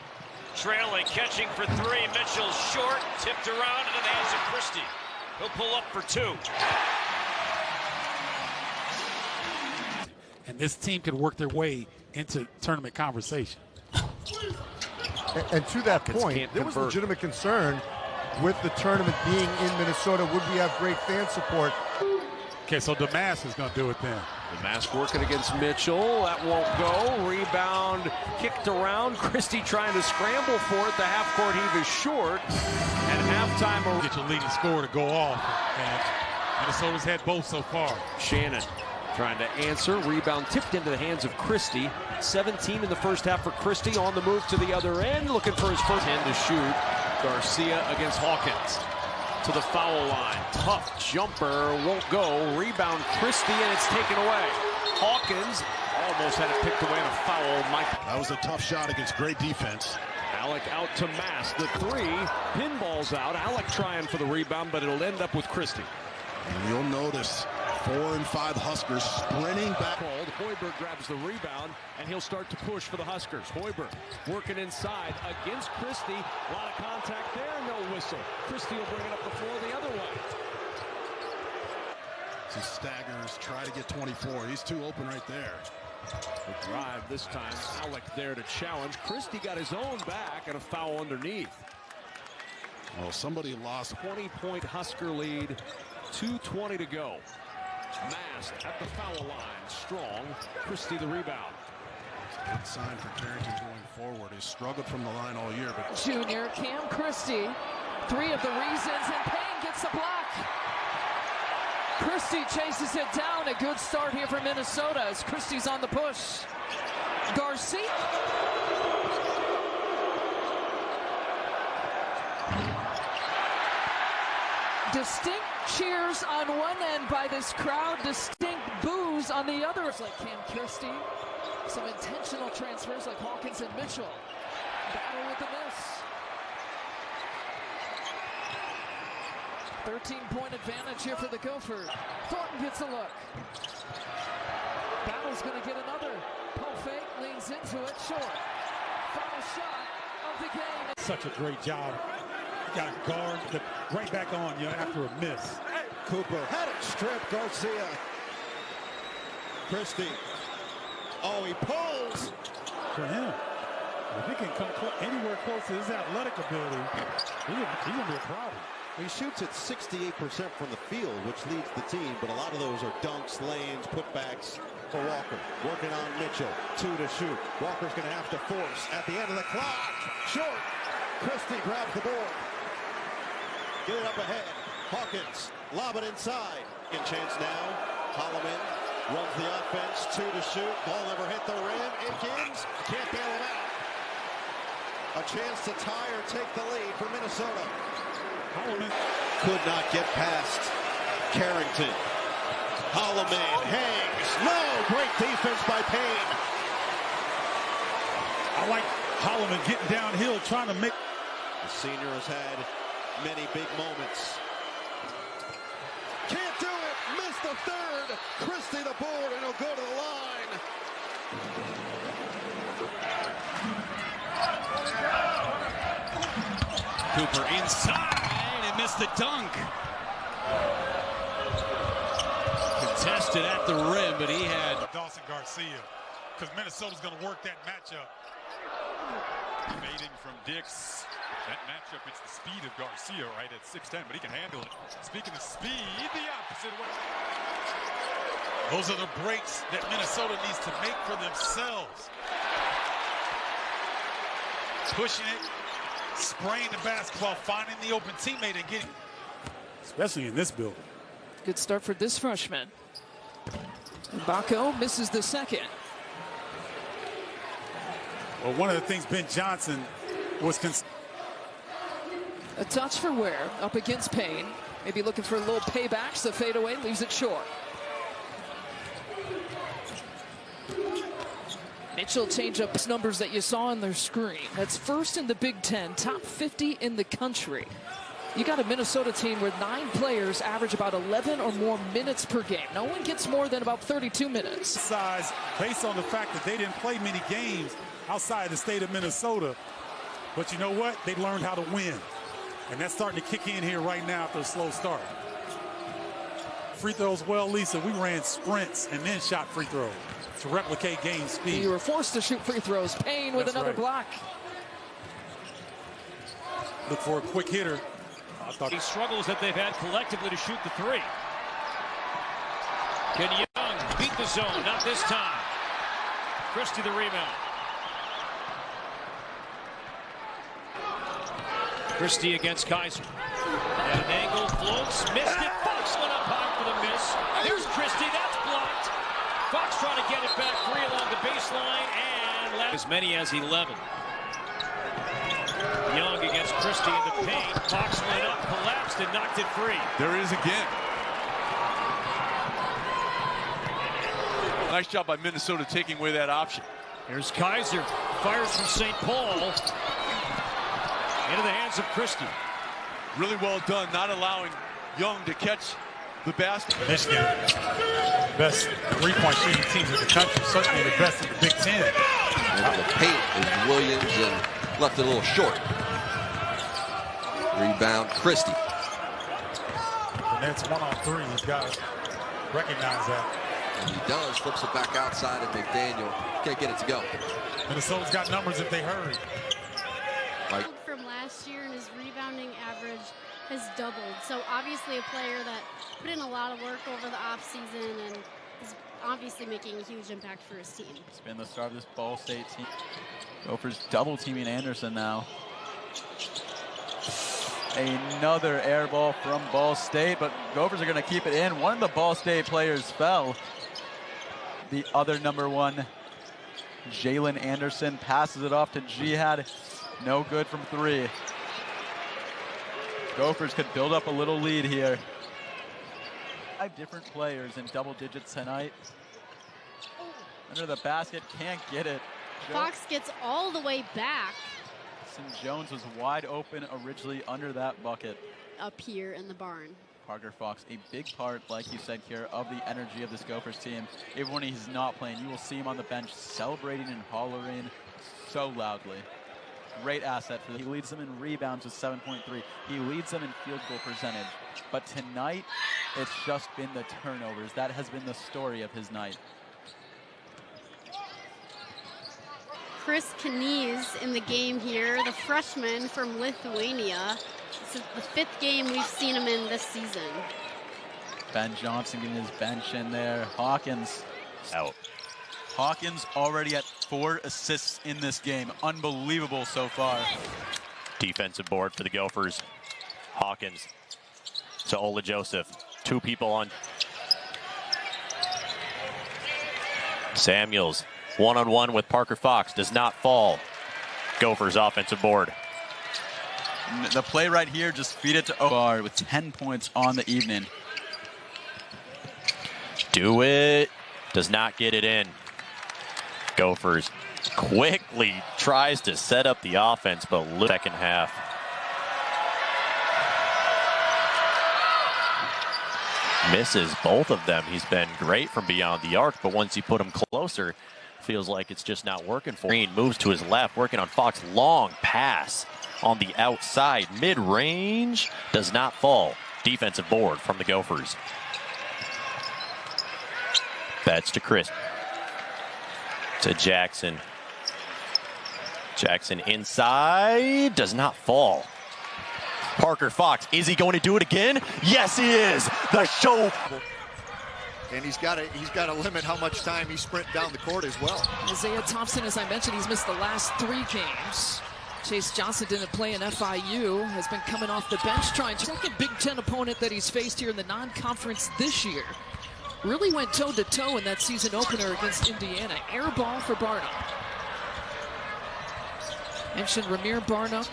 Trailing, catching for 3. Mitchell short, tipped around into the hands of Christie. He'll pull up for 2. And this team could work their way into tournament conversation. And to that point, there was legitimate concern with the tournament being in Minnesota. Would we have great fan support? Okay, so Damas is going to do it then. Damas working against Mitchell. That won't go. Rebound kicked around. Christie trying to scramble for it. The half-court heave is short. And halftime. Get your leading scorer to go off. And Minnesota's had both so far. Shannon trying to answer. Rebound tipped into the hands of Christie. 17 in the first half for Christie. On the move to the other end. Looking for his first hand to shoot. Garcia against Hawkins. To the foul line. Tough jumper. Won't go. Rebound Christie, and it's taken away. Hawkins almost had it picked away in a foul. That was a tough shot against great defense. Alec out to Mass. The 3. Pinball's out. Alec trying for the rebound, but it'll end up with Christie. And you'll notice 4 and 5 Huskers sprinting back. Hoiberg grabs the rebound, and he'll start to push for the Huskers. Hoiberg working inside against Christie. A lot of contact there, no whistle. Christie will bring it up the floor the other way. He staggers, try to get 24. He's too open right there. The drive this time. Alec there to challenge. Christie got his own back and a foul underneath. Well, somebody lost. 20-point Husker lead. 2:20 to go. Mast at the foul line. Strong. Christie the rebound. Good sign for Carrington going forward. He's struggled from the line all year. But Junior Cam Christie, 3 of the reasons, and Payne gets the block. Christie chases it down. A good start here for Minnesota as Christie's on the push. Garcia. Distinct cheers on one end by this crowd, distinct boos on the other. It's like Cam Christie. Some intentional transfers like Hawkins and Mitchell. Battle with the miss. 13-point advantage here for the Gophers. Thornton gets a look. Battle's going to get another. Pump fake, leans into it, short. Final shot of the game. Such a great job. Got a guard right back on you after a miss. Cooper had it stripped. Garcia. Christie. Oh, he pulls. For him, if he can come anywhere close to his athletic ability, he's going to be a problem. He shoots at 68% from the field, which leads the team, but a lot of those are dunks, lanes, putbacks for Walker. Working on Mitchell. 2 to shoot. Walker's going to have to force at the end of the clock. Short. Christie grabs the board. Get it up ahead. Hawkins, lob it inside. In chance now. Holloman runs the offense, 2 to shoot. Ball never hit the rim. Akins can't bail him out. A chance to tie or take the lead for Minnesota. Holloman could not get past Carrington. Holloman hangs. No, great defense by Payne. I like Holloman getting downhill, trying to make. The senior has had many big moments. Can't do it. Missed the third. Christie the board, and he'll go to the line. Cooper inside and missed the dunk. Contested at the rim, but he had Dawson Garcia, because Minnesota's going to work that matchup. Fading from Dix. That matchup, it's the speed of Garcia, right, at 6'10", but he can handle it. Speaking of speed, the opposite way. Those are the breaks that Minnesota needs to make for themselves. Pushing it, spraying the basketball, finding the open teammate and getting, especially in this building. Good start for this freshman. Bako misses the second. Well, one of the things Ben Johnson was a touch for Ware up against Payne. Maybe looking for a little paybacks. The fadeaway leaves it short. Mitchell change up numbers that you saw on their screen. That's first in the Big Ten, top 50 in the country. You got a Minnesota team where 9 players average about 11 or more minutes per game. No one gets more than about 32 minutes. Size based on the fact that they didn't play many games outside the state of Minnesota. But you know what? They learned how to win. And that's starting to kick in here right now after a slow start. Free throws, well, Lisa, we ran sprints and then shot free throws to replicate game speed. You were forced to shoot free throws. Payne with another block. Look for a quick hitter. These struggles that they've had collectively to shoot the three. Can Young beat the zone? Not this time. Christie the rebound. Christie against Kaiser. At an angle, floats, missed it. Fox went up high for the miss. There's Christie, that's blocked. Fox trying to get it back free along the baseline and left as many as 11. Young against Christie in the paint. Fox went up, collapsed, and knocked it free. There it is again. Nice job by Minnesota taking away that option. Here's Kaiser. Fires from St. Paul. Into the hands of Christie. Really well done, not allowing Young to catch the basket. Michigan, best three-point shooting teams in the country, certainly the best in the Big Ten. And the paint is Williams and left it a little short. Rebound, Christie. The Nets 1-on-3, he's got to recognize that. And he does, flips it back outside, and McDaniel can't get it to go. Minnesota's got numbers if they hurry. Like from last year, and his rebounding average has doubled. So obviously a player that put in a lot of work over the offseason and is obviously making a huge impact for his team. It's been the start of this Ball State team. Gophers double teaming Anderson now. Another air ball from Ball State, but Gophers are going to keep it in. One of the Ball State players fell. The other number one, Jalen Anderson, passes it off to Jihad. No good from three. Gophers could build up a little lead here. 5 different players in double digits tonight. Under the basket, can't get it. Fox gets all the way back. St. Jones was wide open originally under that bucket. Up here in the barn. Parker Fox, a big part, like you said, Kira, of the energy of this Gophers team. Even when he's not playing, you will see him on the bench celebrating and hollering so loudly. Great asset for them. He leads them in rebounds with 7.3. He leads them in field goal percentage. But tonight, it's just been the turnovers. That has been the story of his night. Chris Kanies in the game here, the freshman from Lithuania. This is the 5th game we've seen him in this season. Ben Johnson getting his bench in there. Hawkins out. Hawkins already at 4 assists in this game. Unbelievable so far. Defensive board for the Gophers. Hawkins to Ola Joseph. Two people on. Samuels, one-on-one with Parker Fox, does not fall. Gophers offensive board. The play right here, just feed it to Obar with 10 points on the evening. Do it. Does not get it in. Gophers quickly tries to set up the offense, but second half. Misses both of them. He's been great from beyond the arc, but once you put him closer, feels like it's just not working for him. Green moves to his left, working on Fox. Long pass on the outside. Mid-range does not fall. Defensive board from the Gophers. Betts to Chris. To Jackson. Jackson inside. Does not fall. Parker Fox, is he going to do it again? Yes, he is. The show. And he's got to limit how much time he sprint down the court as well. Isaiah Thompson, as I mentioned, he's missed the last 3 games. Chase Johnson didn't play in FIU, has been coming off the bench trying. Second Big Ten opponent that he's faced here in the non-conference this year. Really went toe-to-toe in that season opener against Indiana. Air ball for Barnum. Mentioned Ramir Barnum.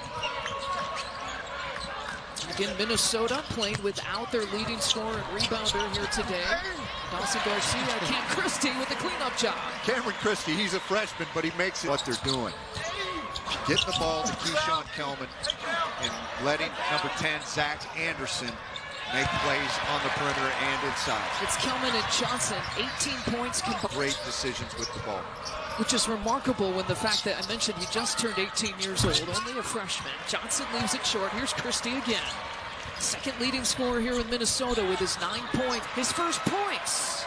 Again, Minnesota playing without their leading scorer and rebounder here today. Dawson Garcia, Cam Christie with the cleanup job. Cameron Christie, he's a freshman, but he makes it what they're doing. Getting the ball to Keyshawn Kelman and letting number 10, Zach Anderson, make plays on the perimeter and inside. It's Kelman and Johnson, 18 points. Great decisions with the ball. Which is remarkable when the fact that I mentioned he just turned 18 years old, only a freshman. Johnson leaves it short. Here's Christie again. Second leading scorer here in Minnesota with his 9 points. His first points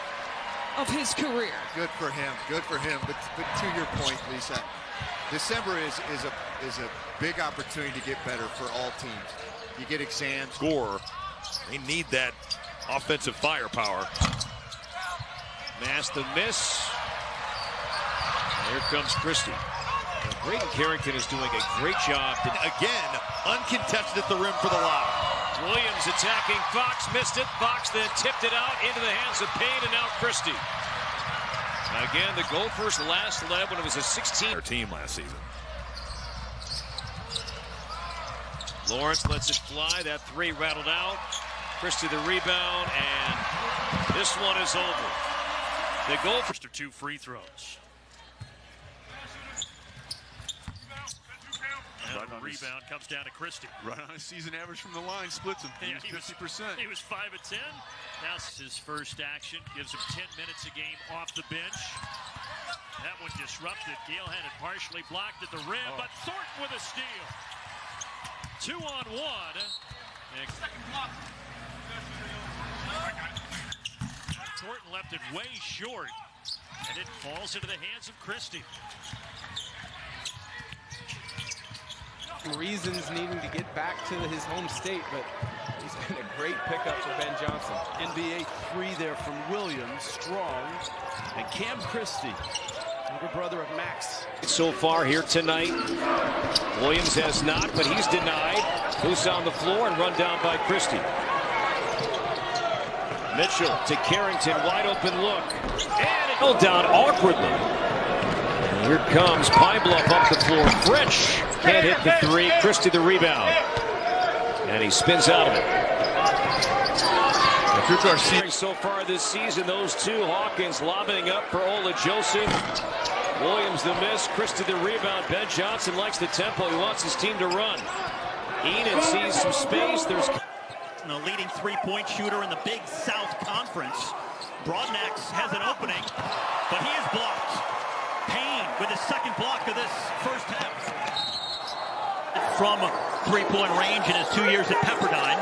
of his career. Good for him. Good for him. But to your point, Lisa, December is a big opportunity to get better for all teams. You get exams. Score. They need that offensive firepower. Mass the miss. Here comes Christie. Braden Carrington is doing a great job. Again, uncontested at the rim for the lob. Williams attacking Fox, missed it. Fox then tipped it out into the hands of Payne, and now Christie. Again, the Gophers last led when it was a 16. Team last season. Lawrence lets it fly. That 3 rattled out. Christie the rebound, and this one is over. The Gophers are 2 free throws. And the rebound comes down to Christie. Right on his season average from the line, splits him. Yeah, he was 50%. He was 5 of 10. Now his first action gives him 10 minutes a game off the bench. That one disrupted. Gale had it partially blocked at the rim, but Thornton with a steal. 2-on-1. Thornton left it way short, and it falls into the hands of Christie. Reasons needing to get back to his home state, but he's been a great pickup for Ben Johnson. NBA 3 there from Williams, strong, and Cam Christie, older brother of Max. So far here tonight, Williams has not, but he's denied. Loose on the floor and run down by Christie. Mitchell to Carrington, wide open look, and it held down awkwardly. And here comes Pine Bluff up the floor. French can't hit the 3. Christie the rebound, and he spins out of it. So far this season, those 2, Hawkins lobbing up for Ola Joseph. Williams the miss, Christie the rebound. Ben Johnson likes the tempo. He wants his team to run. Eden sees some space. There's the leading 3-point shooter in the Big South Conference. Broadnax has an opening, but he is blocked. Payne with his second block of this first half. From 3-point range in his 2 years at Pepperdine.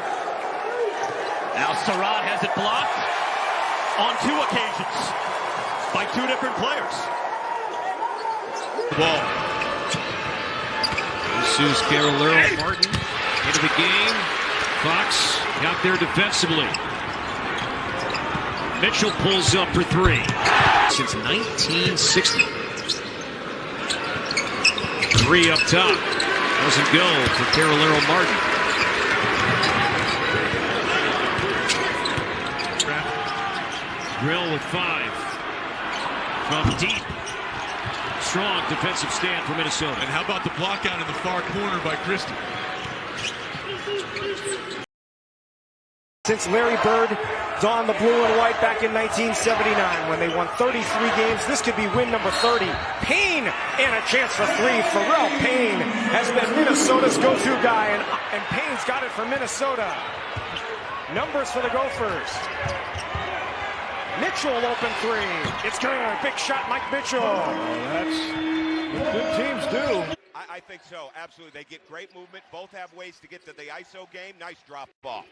Now Surratt has it blocked on 2 occasions by 2 different players. Ball. Jesus Carolero Martin into the game. Fox out there defensively. Mitchell pulls up for 3. Since 1960. 3 up top. Doesn't go for Carolero Martin. Grill with 5. From deep. Strong defensive stand for Minnesota. And how about the block out in the far corner by Christie? Since Larry Bird donned the blue and white back in 1979 when they won 33 games, this could be win number 30. Payne and a chance for 3. Pharrell Payne has been Minnesota's go-to guy, and Payne's got it for Minnesota. Numbers for the Gophers. Mitchell open 3. It's good. Big shot, Mike Mitchell. That's what good teams do. I think so, absolutely. They get great movement. Both have ways to get to the ISO game. Nice drop ball.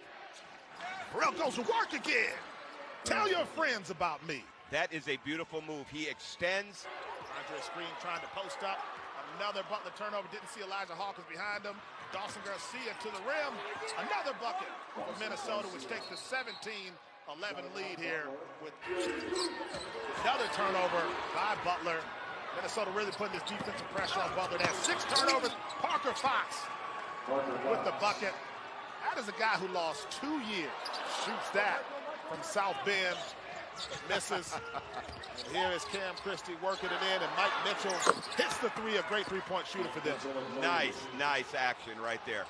Pharrell goes to work again. Tell your friends about me. That is a beautiful move. He extends. Andre Screen trying to post up. Another Butler turnover. Didn't see Elijah Hawkins behind him. Dawson Garcia to the rim. Another bucket for Minnesota, which takes the 17-11 lead here with another turnover by Butler. Minnesota really putting this defensive pressure on Butler. They have 6 turnovers. Parker Fox with the bucket. That is a guy who lost 2 years. Shoots that from South Bend. Misses. And here is Cam Christie working it in, and Mike Mitchell hits the 3, a great three-point shooter for them. Nice action right there.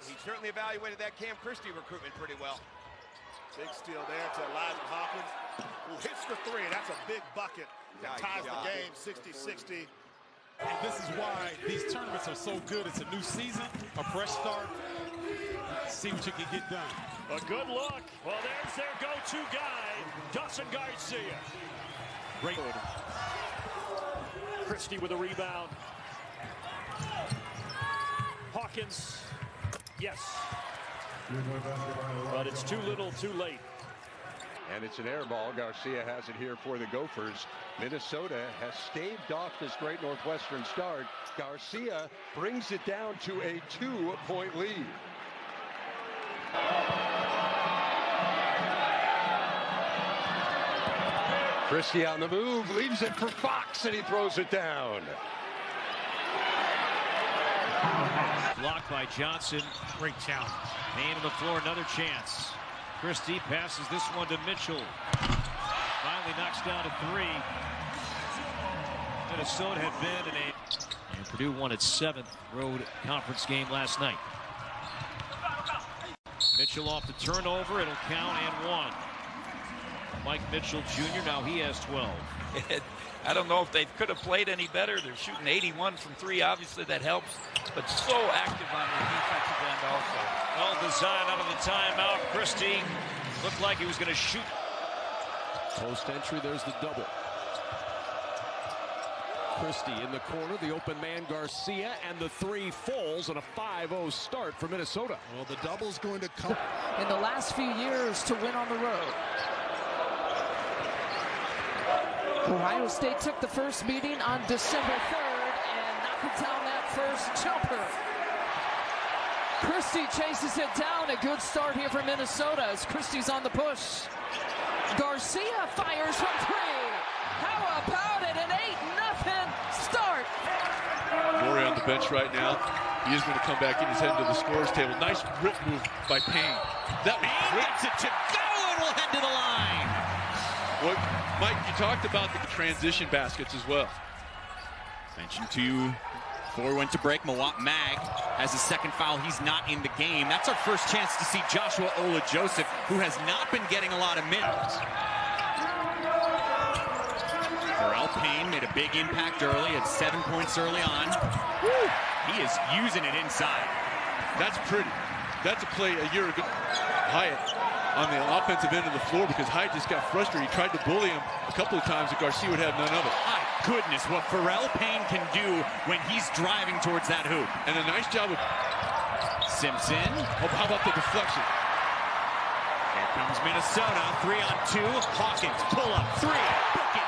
He certainly evaluated that Cam Christie recruitment pretty well. Big steal there to Elijah Hawkins, who hits the 3. That's a big bucket that ties the game 60-60. And this is why these tournaments are so good. It's a new season, a fresh start. See what you can get done. A good look. Well, there's their go-to guy, Dawson Garcia. Great. Christie with a rebound. Hawkins. Yes. But it's too little, too late. And it's an air ball. Garcia has it here for the Gophers. Minnesota has staved off this great Northwestern start. Garcia brings it down to a 2-point lead. Christie on the move, leaves it for Fox, and he throws it down. Blocked by Johnson. Great challenge. Payne on the floor, another chance. Christie passes this one to Mitchell. Finally knocks down to 3. Minnesota had been in and Purdue won its 7th road conference game last night. Mitchell off the turnover. It'll count and 1. Mike Mitchell Jr. now he has 12. I don't know if they could have played any better. They're shooting 81 from 3. Obviously that helps, but so active on the defensive end also. Well, design out of the timeout. Christie looked like he was going to shoot. Post entry, there's the double. Christie in the corner, the open man Garcia, and the 3 falls on a 5-0 start for Minnesota. Well, the double's going to come in the last few years to win on the road. Ohio State took the first meeting on December 3rd and knocked down that first jumper. Christie chases it down. A good start here for Minnesota as Christie's on the push. Garcia fires from 3. How about it? An 8-0 start. Morey on the bench right now. He is going to come back in. He's heading to the scorer's table. Nice rip move by Payne. That gets it to go and will head to the line. Well, Mike, you talked about the transition baskets as well. Mentioned to you before we went to break, Mag has his 2nd foul. He's not in the game. That's our first chance to see Joshua Ola-Joseph, who has not been getting a lot of minutes. Pharrell Payne made a big impact early, had 7 points early on. Woo! He is using it inside. That's pretty. That's a play a year ago. Hyatt on the offensive end of the floor because Hyatt just got frustrated. He tried to bully him a couple of times, and Garcia would have none of it. My goodness, what Pharrell Payne can do when he's driving towards that hoop. And a nice job of Simpson. Oh, how about the deflection? Here comes Minnesota, 3-on-2. Hawkins, pull up, 3, book it.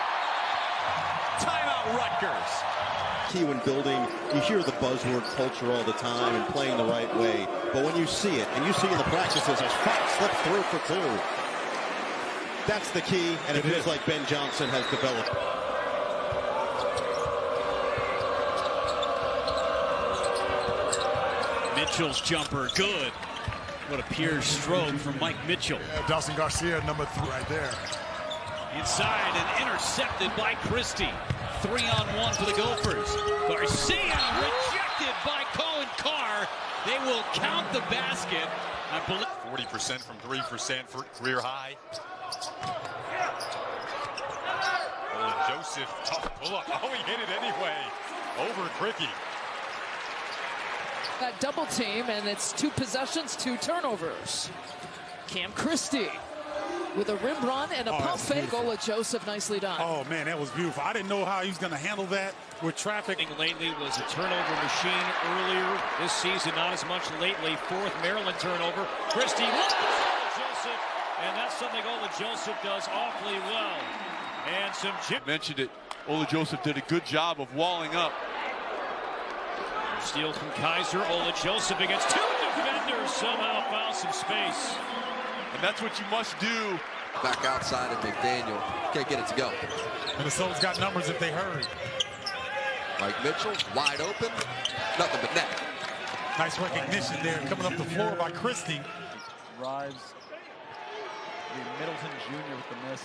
Timeout Rutgers. Key when building, you hear the buzzword culture all the time and playing the right way. But when you see it, and you see in the practices as Fox slips through for 2, that's the key, and it feels like Ben Johnson has developed. Mitchell's jumper, good. What appears stroke from Mike Mitchell. Yeah, Dawson Garcia, number 3 right there. Inside and intercepted by Christie. 3-on-1 for the Gophers. Garcia rejected by Cohen Carr. They will count the basket. 40% from 3 for Sanford, career high. Olin Joseph, tough pull-up. Oh, he hit it anyway. Over Cricky. That double team, and it's 2 possessions, 2 turnovers. Cam Christie with a rim run and a pump fake. Ola Joseph, nicely done. Oh, man, that was beautiful. I didn't know how he was going to handle that with traffic. Lately was a turnover machine earlier this season, not as much lately. 4th Maryland turnover. Christie loves Ola Joseph, and that's something Ola Joseph does awfully well. And some mentioned it. Ola Joseph did a good job of walling up. Steal from Kaiser. Ola Joseph against 2 defenders, somehow found some space. And that's what you must do. Back outside of McDaniel. Can't get it to go. Minnesota's got numbers if they hurry. Mike Mitchell, wide open. Nothing but net. Nice recognition there, coming up the floor by Christie. Drives. Middleton Jr. with the miss.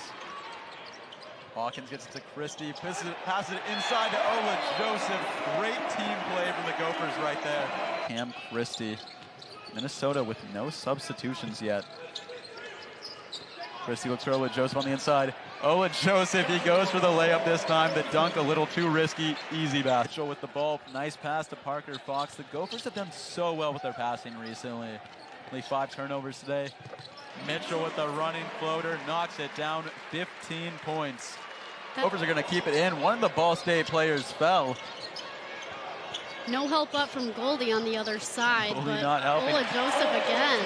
Hawkins gets it to Christie. Passes it inside to Ola Joseph. Great team play from the Gophers right there. Cam Christie. Minnesota with no substitutions yet. Christie looks for Ola Joseph on the inside. Ola Joseph, he goes for the layup this time. The dunk a little too risky. Easy basket. Mitchell with the ball. Nice pass to Parker Fox. The Gophers have done so well with their passing recently. Only 5 turnovers today. Mitchell with the running floater. Knocks it down. 15 points. Gophers are going to keep it in. One of the Ball State players fell. No help up from Goldie on the other side, Goldie but not helping. Ola Joseph again.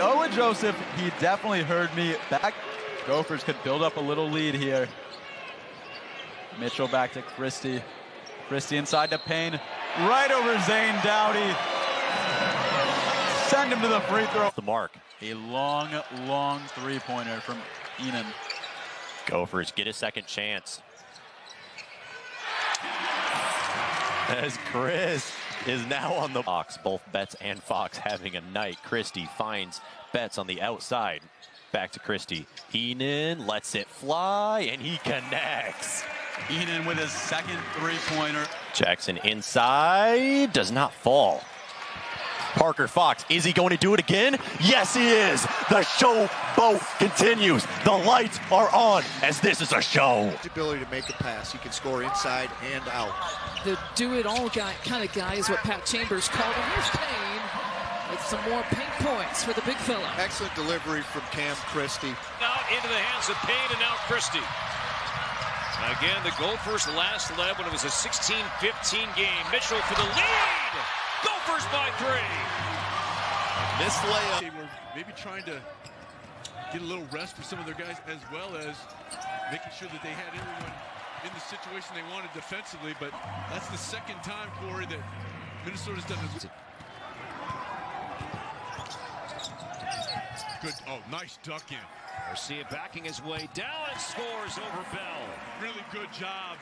Ola Joseph, he definitely heard me back. Gophers could build up a little lead here. Mitchell back to Christie. Christie inside to Payne. Right over Zane Dowdy. Send him to the free throw. The mark. A long, long three-pointer from Enan. Gophers get a second chance. As Chris is now on the box. Both Betts and Fox having a night. Christie finds Betts on the outside. Back to Christie. Enan lets it fly, and he connects. Enan with his second three-pointer. Jackson inside. Does not fall. Parker Fox, is he going to do it again? Yes, he is. The showboat continues. The lights are on as this is a show. The ability to make a pass. He can score inside and out. The do-it-all guy kind of guy is what Pat Chambers called him. Here's Payne with some more pink points for the big fella. Excellent delivery from Cam Christie. Out into the hands of Payne and now Christie. Again, the Gophers last led when it was a 16-15 game. Mitchell for the lead. Gophers by 3. Missed layup. They were maybe trying to get a little rest for some of their guys, as well as making sure that they had everyone in the situation they wanted defensively. But that's the second time, Corey, that Minnesota's done this. Good. Oh, nice duck in. Garcia backing his way down and scores over Bell. Really good job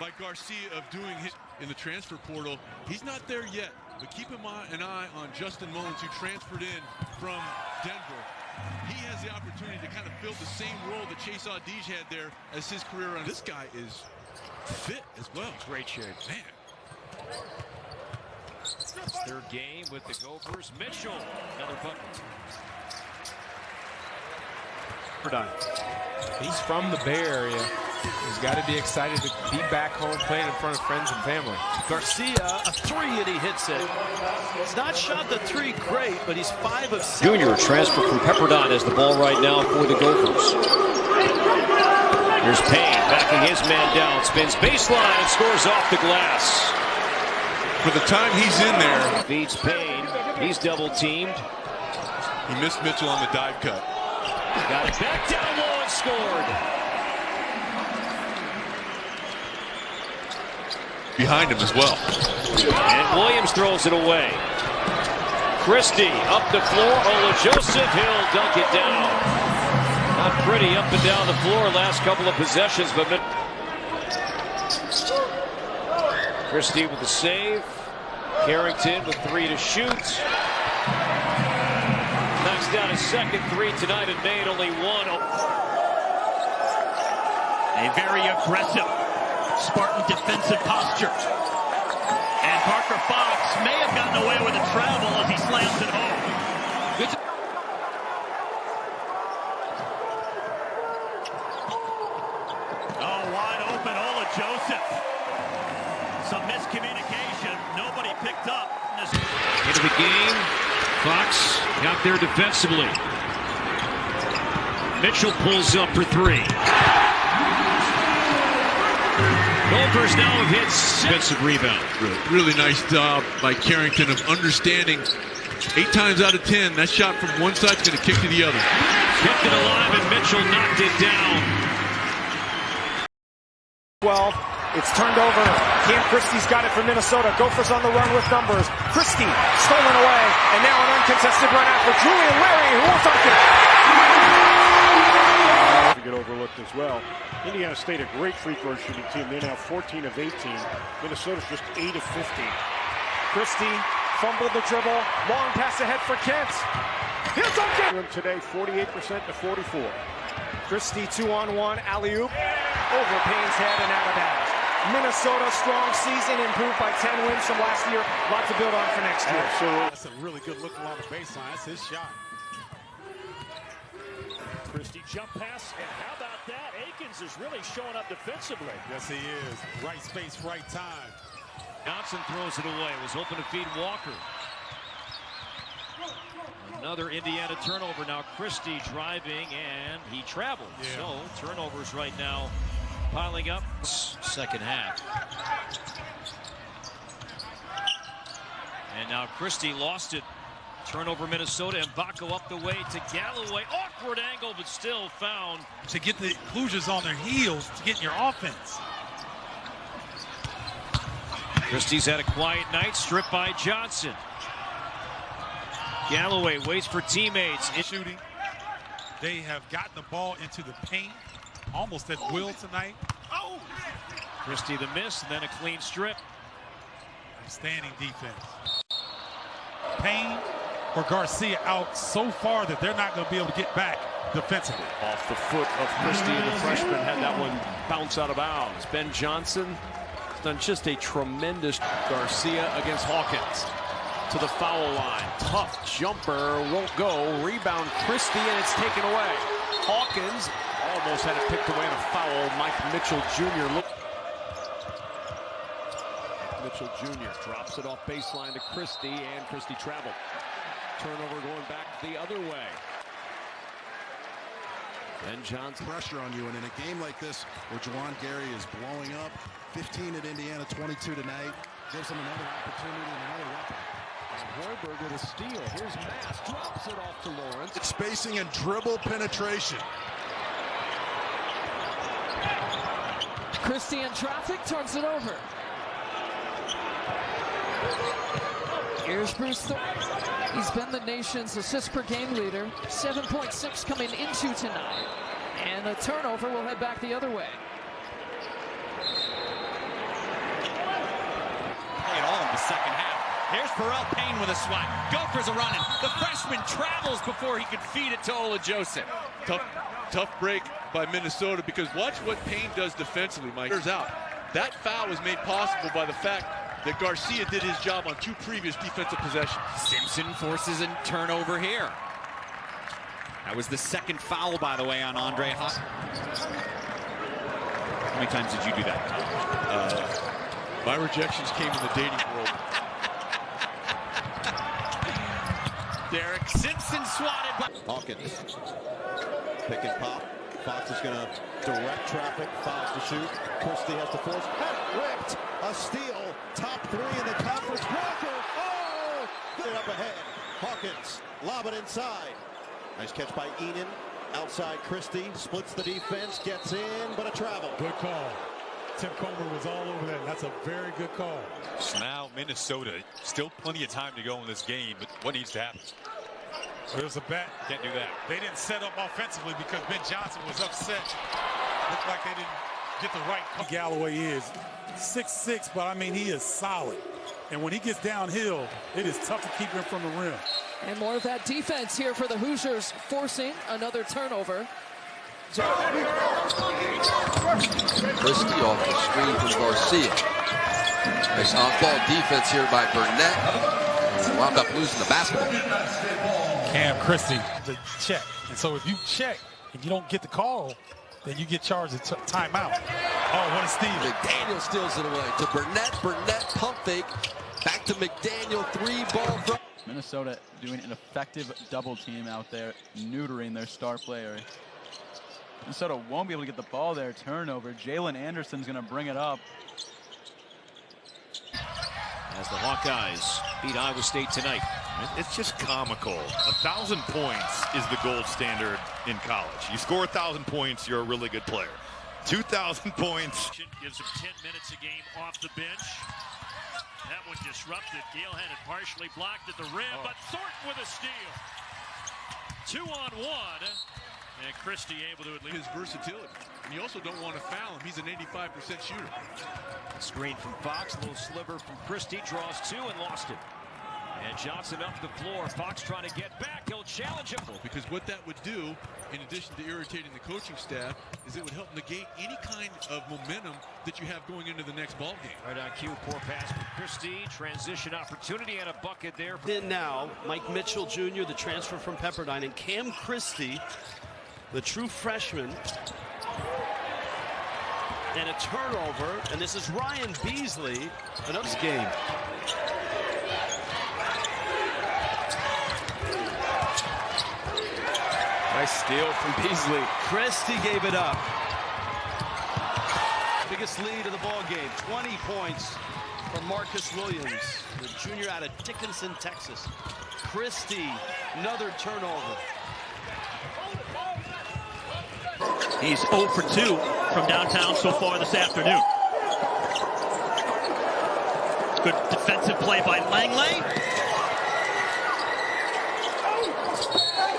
by Garcia of doing his in the transfer portal. He's not there yet, but keep an eye on Justin Mullins, who transferred in from Denver. He has the opportunity to kind of fill the same role that Chase Audige had there as his career run. This guy is fit as well. Great shape. Man. His third game with the Gophers. Mitchell, another bucket. He's from the Bay Area. He's got to be excited to be back home playing in front of friends and family. Garcia, a 3, and he hits it. He's not shot the 3 great, but he's 5 of 7. Junior transfer from Pepperdine has the ball right now for the Gophers. Here's Payne backing his man down. Spins baseline and scores off the glass. For the time he's in there. Feeds Payne. He's double teamed. He missed Mitchell on the dive cut. Got it back down low and scored. Behind him as well. And Williams throws it away. Christie up the floor. Ola Joseph, he'll dunk it down. Not pretty up and down the floor last couple of possessions, but Christie with the save. Carrington with 3 to shoot. got a second three tonight and made only one. A very aggressive Spartan defensive posture. And Parker Fox may have gotten away with a travel as he slams it home. Good. Oh, wide open, Ola Joseph. Some miscommunication. Nobody picked up. Into the game. Fox got there defensively. Mitchell pulls up for three. Gophers now have hit defensive rebound. Really nice job by Carrington of understanding 8 times out of 10 that shot from one side is going to kick to the other. Kept it alive and Mitchell knocked it down. 12. It's turned over. Cam Christie's got it for Minnesota. Gophers on the run with numbers. Christie stolen away. And now an uncontested run out for Julian Larry, who won't dunk it. To get overlooked as well. Indiana State, a great free throw shooting team. They're now 14 of 18. Minnesota's just 8 of 50. Christie fumbled the dribble. Long pass ahead for Kent. He'll dunk it. Today, 48% to 44. Christie 2-on-1 alley-oop. Over Payne's head and out of bounds. Minnesota strong season, improved by 10 wins from last year. Lot to build on for next year. That's a really good look along the baseline. That's his shot. Christie jump pass, and how about that? Akins is really showing up defensively. Yes, he is. Right space, right time. Johnson throws it away. It was open to feed Walker. Another Indiana turnover now. Christie driving, and he travels. Yeah. So turnovers right now piling up. Second half. And now Christie lost it. Turnover Minnesota, and Baco up the way to Galloway. Awkward angle, but still found. To get the Hoosiers on their heels to get in your offense. Christie's had a quiet night, stripped by Johnson. Galloway waits for teammates. Shooting. They have gotten the ball into the paint almost at will tonight. Oh! Christie the miss, and then a clean strip. Standing defense. Payne or Garcia out so far that they're not going to be able to get back defensively. Off the foot of Christie, the freshman had that one bounce out of bounds. Ben Johnson has done just a tremendous. Garcia against Hawkins to the foul line. Tough jumper, won't go. Rebound Christie, and it's taken away. Hawkins almost had it picked away on a foul. Mike Mitchell Jr. Mitchell Jr. drops it off baseline to Christie, and Christie traveled. Turnover going back the other way. Ben Johnson. Pressure on you, and in a game like this where Juwan Gary is blowing up, 15 at Indiana, 22 tonight, gives him another opportunity and another weapon. And Hoiberg with a steal. Here's Mass, drops it off to Lawrence. It's spacing and dribble penetration. Christie in traffic, turns it over. Here's Bruce Thorne. He's been the nation's assist per game leader. 7.6 coming into tonight. And the turnover will head back the other way. Play it all in the second half. Here's Pharrell Payne with a swat. Gophers are running. The freshman travels before he could feed it to Ola Joseph. Tough break by Minnesota, because watch what Payne does defensively, Mike. Turns out that foul was made possible by the fact that Garcia did his job on 2 previous defensive possessions. Simpson forces a turnover here. That was the second foul, by the way, on Andre Hawkins. How many times did you do that? My rejections came in the dating world. Derek Simpson swatted by Hawkins. Pick and pop. Fox is going to direct traffic. Fouls to shoot. Christie has to force. Ripped. A steal. Top 3 in the conference. Walker. Oh! Get it up ahead. Hawkins. Lob it inside. Nice catch by Enan. Outside Christie. Splits the defense. Gets in, but a travel. Good call. Tim Comer was all over that. That's a very good call. So now Minnesota, still plenty of time to go in this game, but what needs to happen? There's a bet. Can't do that. They didn't set up offensively because Ben Johnson was upset. Looked like they didn't get the right call. Galloway is 6'6", but I mean, he is solid. And when he gets downhill, it is tough to keep him from the rim. And more of that defense here for the Hoosiers, forcing another turnover. Christie off the screen from Garcia. Nice on-ball defense here by Burnett. And wound up losing the basketball. Cam Christie, the check. And so if you check and you don't get the call, then you get charged a timeout. Oh, what a steal. McDaniel steals it away to Burnett. Burnett pump fake. Back to McDaniel, 3-ball throw. Minnesota doing an effective double team out there, neutering their star player. Minnesota won't be able to get the ball there. Turnover. Jalen Anderson's going to bring it up. As the Hawkeyes beat Iowa State tonight. It's just comical. 1,000 points is the gold standard in college. You score 1,000 points, you're a really good player. 2,000 points. Gives him 10 minutes a game off the bench. That one disrupted. Gale had it partially blocked at the rim, but Thornton with a steal. 2-on-1. And Christie able to at least his versatility. And you also don't want to foul him. He's an 85% shooter. Screen from Fox, a little sliver from Christie, draws two and lost it. And Johnson up the floor. Fox trying to get back. He'll challenge him. Because what that would do, in addition to irritating the coaching staff, is it would help negate any kind of momentum that you have going into the next ball game. Right on cue, poor pass from Christie. Transition opportunity and a bucket there. In now, Mike Mitchell Jr., the transfer from Pepperdine, and Cam Christie, the true freshman. And a turnover, and this is Ryan Beasley. Another game. Nice steal from Beasley. Christie gave it up. Biggest lead of the ball game. 20 points for Marcus Williams, the junior out of Dickinson, Texas. Christie, another turnover. He's 0 for 2 from downtown so far this afternoon. Good defensive play by Langley.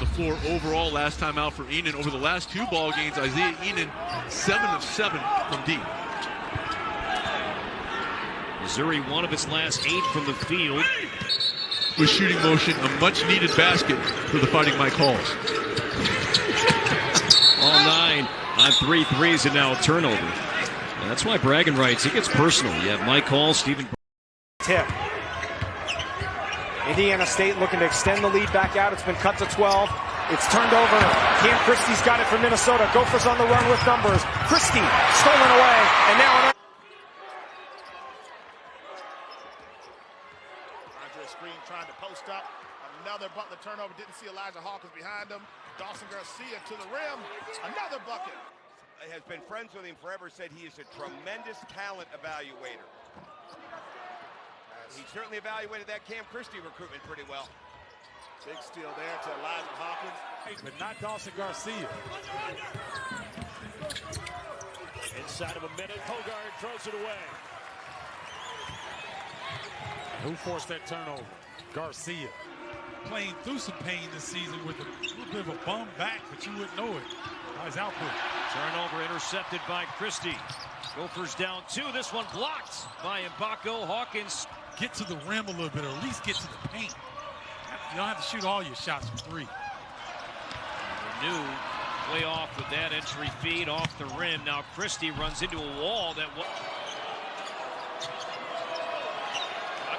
The floor overall last time out for Enan. Over the last two ball games, Isaiah Enan 7 of 7 from deep. Missouri 1 of its last 8 from the field. With shooting motion, a much needed basket for the Fighting Mike Halls. All 9 on 3 threes and now a turnover. And that's why Bragan writes, it gets personal. You have Mike Hall, Stephen. Tip. Indiana State looking to extend the lead back out. It's been cut to 12. It's turned over. Cam Christie's got it for Minnesota. Gophers on the run with numbers. Christie stolen away. And now an Andre Screen trying to post up. Another Butler turnover. Didn't see Elijah Hawkins behind him. Dawson Garcia to the rim. Another bucket. Has been friends with him forever, said he is a tremendous talent evaluator. He certainly evaluated that Cam Christie recruitment pretty well. Big steal there to Elijah Hawkins. But not Dawson Garcia. Inside of a minute, Hogard throws it away. Who forced that turnover? Garcia. Playing through some pain this season with a little bit of a bum back, but you wouldn't know it by his output. Turnover intercepted by Christie. Gophers down 2. This one blocked by Mbako. Hawkins. Get to the rim a little bit, or at least get to the paint. You don't have to shoot all your shots from 3. Renew way off with that entry feed off the rim. Now Christie runs into a wall that was.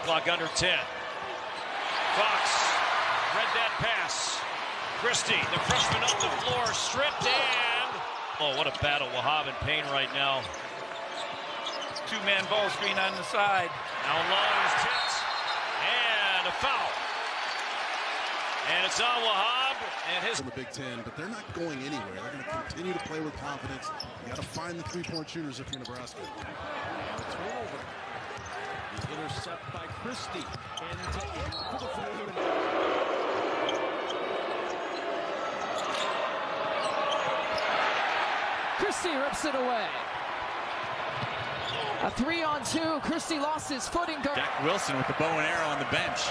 Clock under 10. Fox read that pass. Christie, the freshman up the floor, stripped and. Oh, what a battle. Wahab in pain right now. Two-man ball screen on the side. Now long is tipped. And a foul. And it's on Wahab and his. In the Big Ten, but they're not going anywhere. They're going to continue to play with confidence. You got to find the three-point shooters if you're Nebraska. Turnover. The intercept by Christie. And to end for the freshman. Christie rips it away. A 3-on-2. Christie lost his footing. Jack Wilson with the bow and arrow on the bench.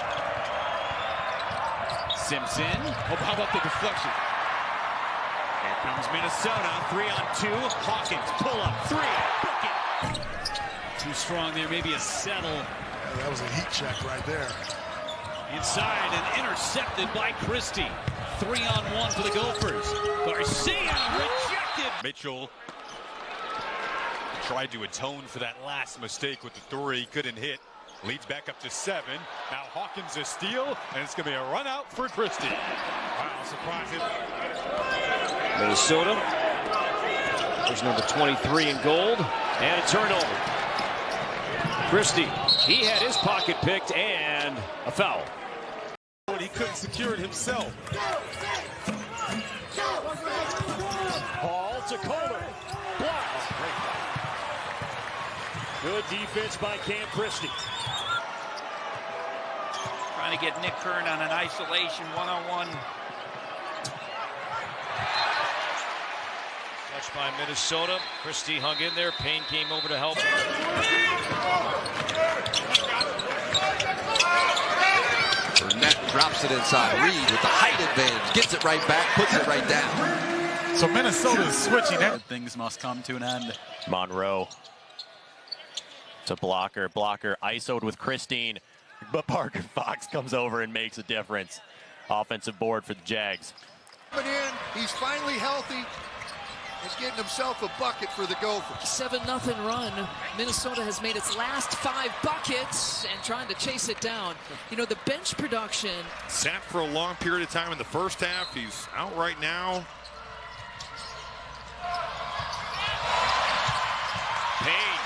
Simpson. Oh, how about the deflection? Here comes Minnesota. 3-on-2. Hawkins pull up 3. Book it. Too strong there. Maybe a settle That was a heat check right there. Inside and intercepted by Christie. 3-on-1 for the Gophers. Garcia rejected. Mitchell tried to atone for that last mistake with the three. Couldn't hit. Leads back up to 7. Now Hawkins a steal, and it's going to be a run out for Christie. Wow, surprising. Minnesota. There's number 23 in gold. And a turnover. Christie, he had his pocket picked and a foul. He couldn't secure it himself. Ball to Kohler. Blocked. Good defense by Cam Christie. Trying to get Nick Kern on an isolation one-on-one. Touched by Minnesota. Christie hung in there. Payne came over to help. Burnett drops it inside. Reed with the height advantage. Gets it right back. Puts it right down. So Minnesota is switching. Things must come to an end. Monroe to Blocker. Blocker isoed with Christine. But Parker Fox comes over and makes a difference. Offensive board for the Jags. Coming in, he's finally healthy. He's getting himself a bucket for the Gophers. 7-0 run. Minnesota has made its last 5 buckets and trying to chase it down. You know, the bench production. Sat for a long period of time in the first half. He's out right now. Payne.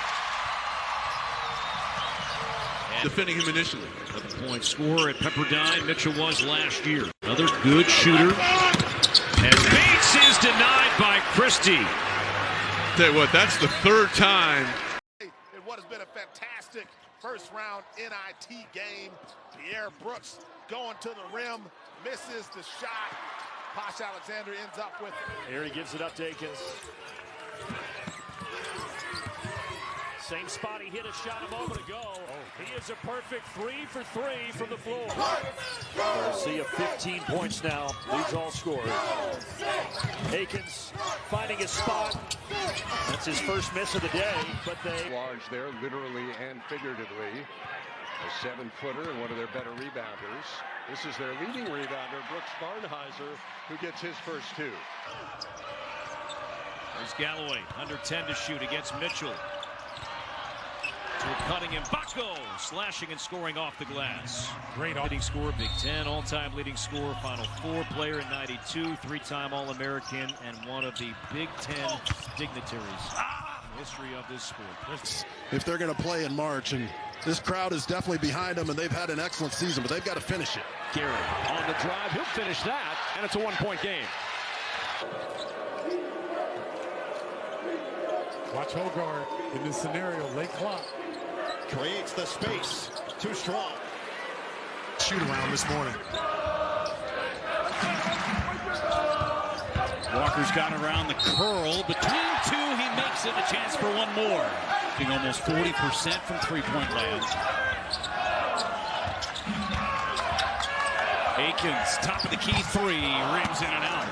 Defending him initially. 7-point scorer at Pepperdine. Mitchell was last year. Another good shooter. As Bates is denied by Christie. Tell you what, that's the 3rd time. In what has been a fantastic first round NIT game. Pierre Brooks going to the rim, misses the shot. Posh Alexander ends up with it. Here he gives it up to Akins. Same spot he hit a shot a moment ago. He is a perfect 3 for 3 from the floor. Garcia 15 points now, leads all scorers. Akins finding his spot. That's his first miss of the day, but they Large there, literally and figuratively. A 7-footer and one of their better rebounders. This is their leading rebounder, Brooks Barnheiser, who gets his first 2. There's Galloway, under 10 to shoot against Mitchell. To Cunningham, Bacco slashing and scoring off the glass. Great leading scorer, Big Ten, all-time leading scorer, Final Four player in '92, 3-time All-American, and one of the Big Ten dignitaries in the history of this sport. If they're going to play in March, and this crowd is definitely behind them, and they've had an excellent season, but they've got to finish it. Gary on the drive, he'll finish that, and it's a 1-point game. Watch Hogarth in this scenario, late clock. Creates the space. Too strong. Shoot around this morning. Walker's got around the curl. Between 2, he makes it a chance for one more. Being almost 40% from three-point land. Akins, top of the key 3, rings in and out.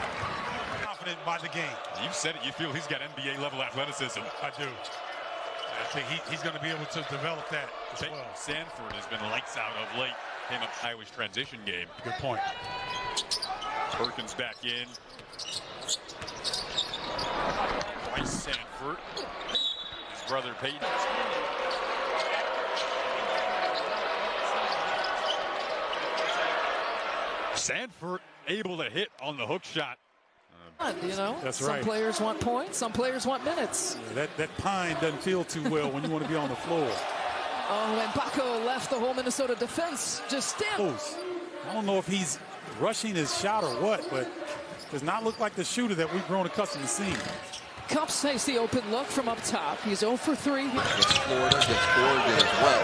Confident by the game. You said it. You feel he's got NBA-level athleticism. I do. I think he's going to be able to develop that as well. Sanford has been lights out of late. Came up Iowa's transition game. Good point. Perkins back in. Bryce Sanford. His brother Peyton. Sanford able to hit on the hook shot. You know, that's some right. players want points, some players want minutes. Yeah, that pine doesn't feel too well when you want to be on the floor. Oh, and Bacco left the whole Minnesota defense just still. I don't know if he's rushing his shot or what, but does not look like the shooter that we've grown accustomed to seeing. Cups takes the open look from up top. He's 0 for 3. Against Florida, against Oregon as well.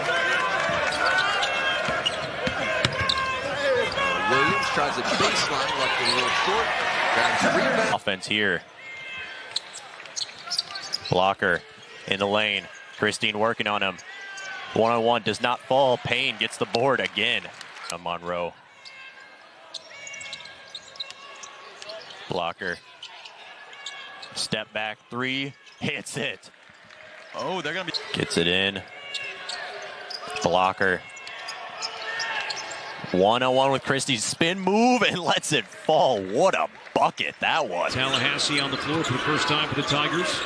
Williams tries a baseline, left it a little short. Offense here. Blocker in the lane. Christine working on him. 1-on-1 does not fall. Payne gets the board again. Monroe. Blocker. Step back 3. Hits it. Oh, they're going to be... Gets it in. Blocker. One-on-one with Christie. Spin move and lets it fall. What a bucket that was. Tallahassee on the floor for the first time for the Tigers.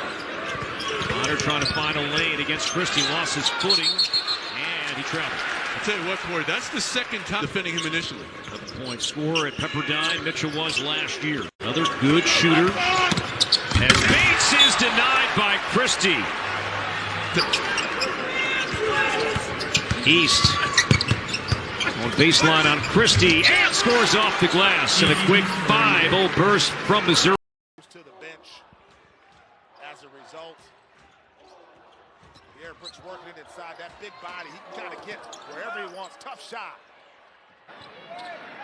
Bonner trying to find a lane against Christie. Lost his footing, and he traveled. I'll tell you what, Corey, that's the second time defending him initially. Another point scorer at Pepperdine. Mitchell was last year. Another good shooter. As Bates is denied by Christie. East on baseline on Christie and scores off the glass in a quick 5-0 burst from Missouri. To the bench as a result. Pierre Brooks working it inside that big body. He can kind of get wherever he wants. Tough shot.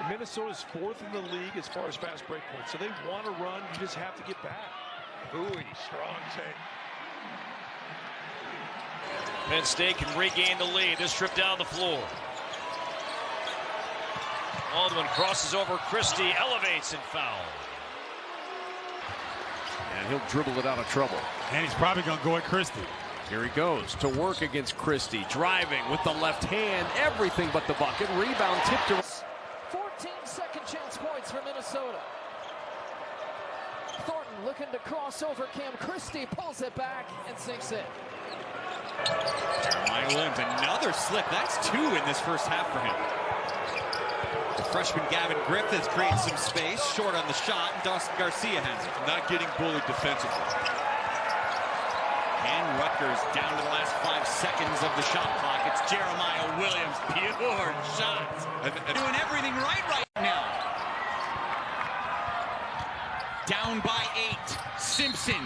Minnesota's 4th in the league as far as fast break points, so they want to run. You just have to get back. Bowie, strong take. Penn State can regain the lead. This trip down the floor. Baldwin crosses over Christie, elevates and foul. And he'll dribble it out of trouble. And he's probably going to go at Christie. Here he goes to work against Christie. Driving with the left hand. Everything but the bucket. Rebound tipped to 14 second chance points for Minnesota. Thornton looking to cross over Cam. Christie pulls it back and sinks it. Jeremiah Williams, another slip. That's 2 in this first half for him. The freshman Gavin Griffiths creates some space, short on the shot, and Dawson Garcia has it. Not getting bullied defensively. And Rutgers down to the last 5 seconds of the shot clock. It's Jeremiah Williams, pure shots. Doing everything right now. Down by 8. Simpson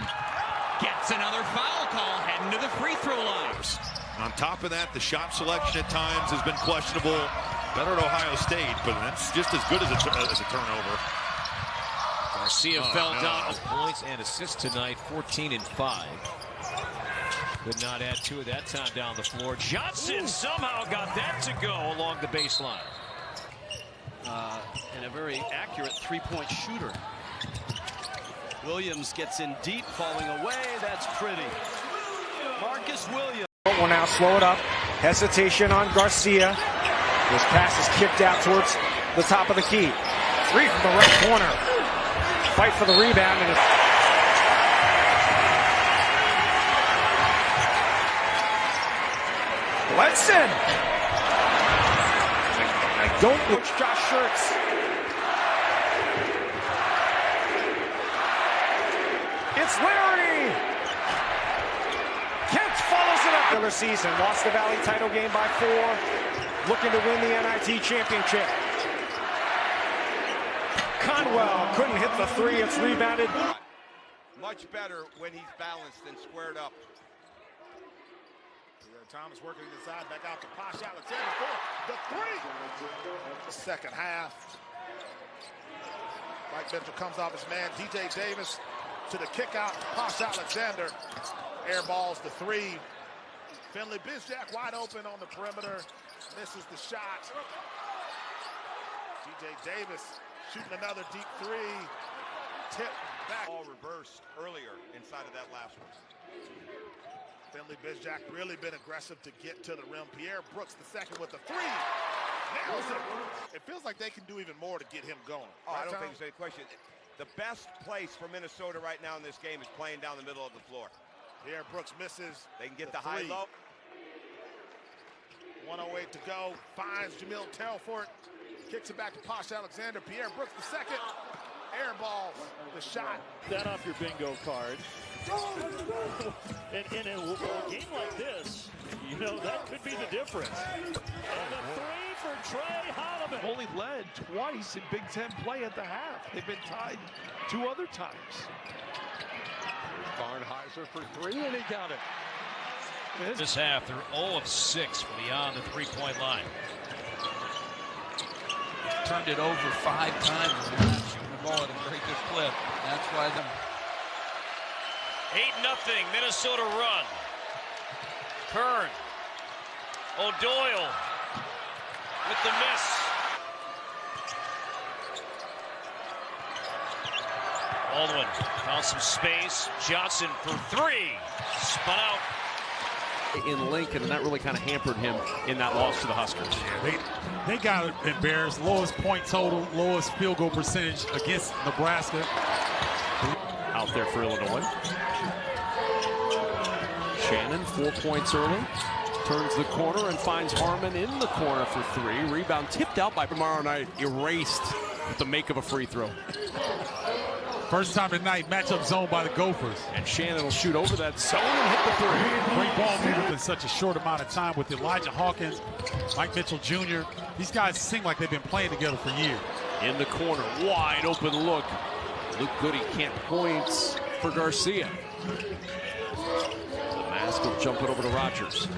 gets another foul call, heading to the free throw line. On top of that, the shot selection at times has been questionable. Better at Ohio State, but that's just as good as a turnover. Garcia fell down. Points and assists tonight, 14 and 5. Could not add 2 at that time down the floor. Johnson somehow got that to go along the baseline. And a very accurate three-point shooter. Williams gets in deep, falling away. That's pretty. Marcus Williams. Will now slow it up. Hesitation on Garcia. This pass is kicked out towards the top of the key. 3 from the right corner. Fight for the rebound. And Bledson. I don't know. Josh Schertz. It's Larry. Kent follows it up. Regular season, lost the Valley title game by 4. Looking to win the NIT championship. Conwell couldn't hit the 3. It's rebounded. Much better when he's balanced and squared up. Thomas working inside, back out to Posh Alexander for the 3. The second half. Mike Mitchell comes off his man, DJ Davis to the kick out. Posh Alexander airballs the 3. Finley Bizjack wide open on the perimeter. Misses the shot. DJ Davis shooting another deep 3. Tip back. All reversed earlier inside of that last one. Finley Bizjack really been aggressive to get to the rim. Pierre Brooks the second with the 3. Nails it. It feels like they can do even more to get him going. Oh, I don't think there's any question. The best place for Minnesota right now in this game is playing down the middle of the floor. Pierre Brooks misses. They can get the high-low. 1:08 to go. Finds Jamil Telfort. Kicks it back to Posh Alexander. Pierre Brooks the second. Air balls the shot. That off your bingo card. And in a game like this, you know, that could be the difference. And the 3 for Trey Holloman. Only led twice in Big Ten play at the half. They've been tied 2 other times. Barnheiser for 3, and he got it. This half, they're 0 of 6 from beyond the 3-point line. Turned it over 5 times. Shooting the ball at a very good clip. That's why them. 8-0 Minnesota run. Kern. O'Doyle with the miss. Baldwin found some space. Johnson for 3. Spun out. in Lincoln, and that really kind of hampered him in that loss to the Huskers. Yeah, they got embarrassed. Lowest point total, lowest field goal percentage against Nebraska. Out there for Illinois. Shannon, 4 points early. Turns the corner and finds Harmon in the corner for 3. Rebound tipped out by tomorrow night, erased with the make of a free throw. First time tonight, matchup zone by the Gophers. And Shannon will shoot over that zone and hit the 3. Great ball movement in such a short amount of time with Elijah Hawkins, Mike Mitchell Jr. These guys seem like they've been playing together for years. In the corner, wide open look. Luke Goody can't points for Garcia. The mask will jump it over to Rogers.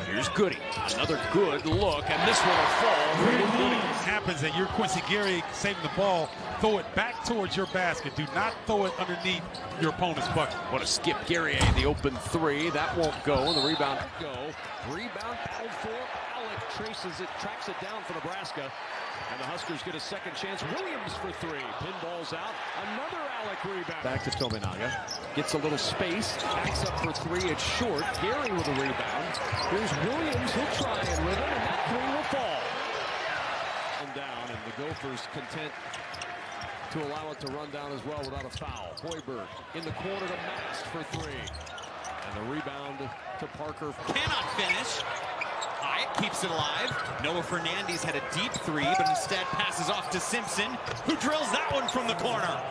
Here's Goody. Another good look, and this one will fall for Luke Goody. Happens that you're Quincy Gary saving the ball, throw it back towards your basket. Do not throw it underneath your opponent's bucket. What a skip, Gary, the open 3. That won't go. The rebound go. Rebound battled for. Alec traces it, tracks it down for Nebraska. And the Huskers get a second chance. Williams for 3. Pinballs out. Another Alec rebound. Back to Tominaga. Gets a little space. Backs up for 3. It's short. Gary with a rebound. Here's Williams. He'll try and rhythm. And that 3 will fall. Down, and the Gophers content to allow it to run down as well without a foul. Hoiberg in the corner to Max for 3. And the rebound to Parker. Cannot finish. Hyatt keeps it alive. Noah Fernandez had a deep 3, but instead passes off to Simpson, who drills that one from the corner.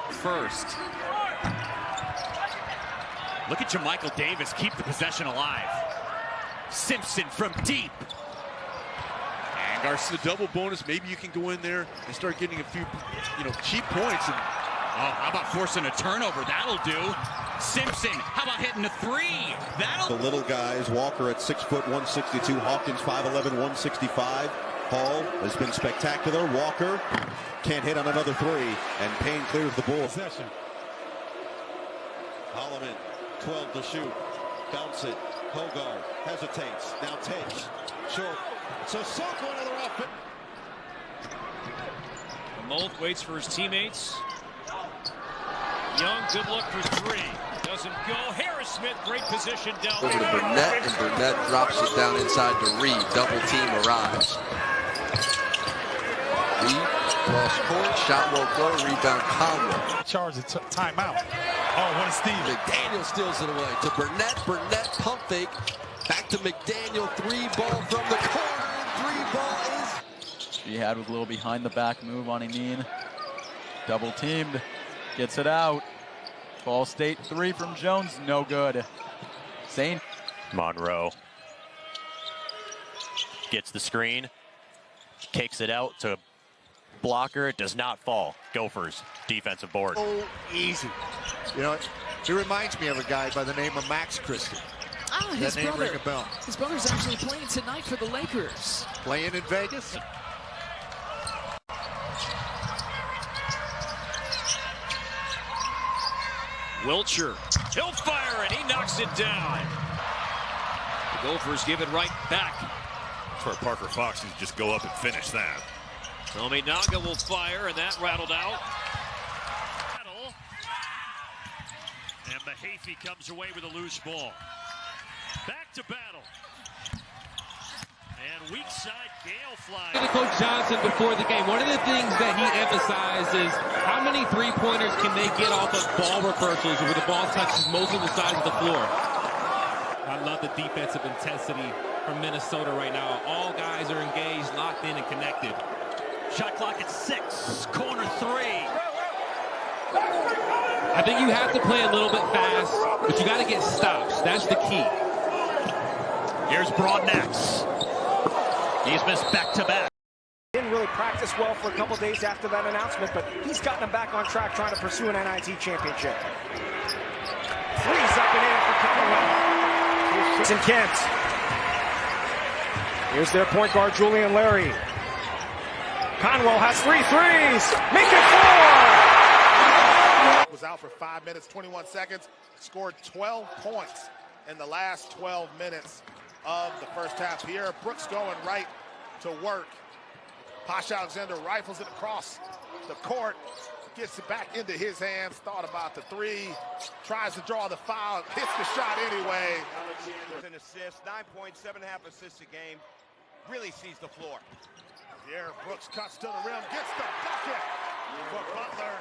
First. Look at Jamichael Davis keep the possession alive. Simpson from deep. And Garcia, the double bonus, maybe you can go in there and start getting a few, cheap points. And how about forcing a turnover? That'll do. Simpson, how about hitting a 3? That'll. The little guys, Walker at 6 foot 162, Hawkins 5'11", 165. Hall has been spectacular. Walker can't hit on another 3, and Payne clears the ball. Possession. Holloman, 12 to shoot. Bounce it. Hogarth hesitates. Now takes. Short. So Soko another outfit. Mold waits for his teammates. Young, good look for 3. Doesn't go. Harris Smith, great position down over to Burnett, and Burnett drops it down inside to Reed. Double team arrives. Reed, cross court, shot won't go, rebound Conwell. Charge a timeout. Oh, what a steal. McDaniel steals it away to Burnett. Burnett pump fake. Back to McDaniel. 3 ball from the corner. 3 ball is. He had with a little behind the back move on Amin. Double teamed. Gets it out. Ball State 3 from Jones. No good. Zane. Monroe gets the screen. Kicks it out to Blocker. It does not fall. Gophers defensive board. Oh, easy. He reminds me of a guy by the name of Max Christie. Ah, his that name brother. Ring a bell. His brother's actually playing tonight for the Lakers. Playing in Vegas. Wilcher. He'll fire it. He knocks it down. The Gophers give it right back. That's where Parker Fox needs to just go up and finish that. Tominaga will fire, and that rattled out. And Mahaffey comes away with a loose ball. Back to battle. And weak side, Gale flies. Coach Johnson before the game, one of the things that he emphasized is how many three-pointers can they get off of ball reversals where the ball touches most of the sides of the floor. I love the defensive intensity from Minnesota right now. All guys are engaged, locked in, and connected. Shot clock at 6. Corner 3. I think you have to play a little bit fast, but you got to get stops. That's the key. Here's Broadnax. He's missed back-to-back. Didn't really practice well for a couple days after that announcement, but he's gotten him back on track trying to pursue an NIT championship. Three's up and in for Commonwealth. Here's Kent. Here's their point guard, Julian Larry. Conwell has 3 threes. Make it 4! Was out for 5 minutes, 21 seconds. Scored 12 points in the last 12 minutes of the first half. Pierre Brooks going right to work. Posh Alexander rifles it across the court. gets it back into his hands. Thought about the three. Tries to draw the foul. Hits the shot anyway. An assist, 9 points, 7.5 assists a game. Really sees the floor. Pierre Brooks cuts to the rim. Gets the bucket for Butler.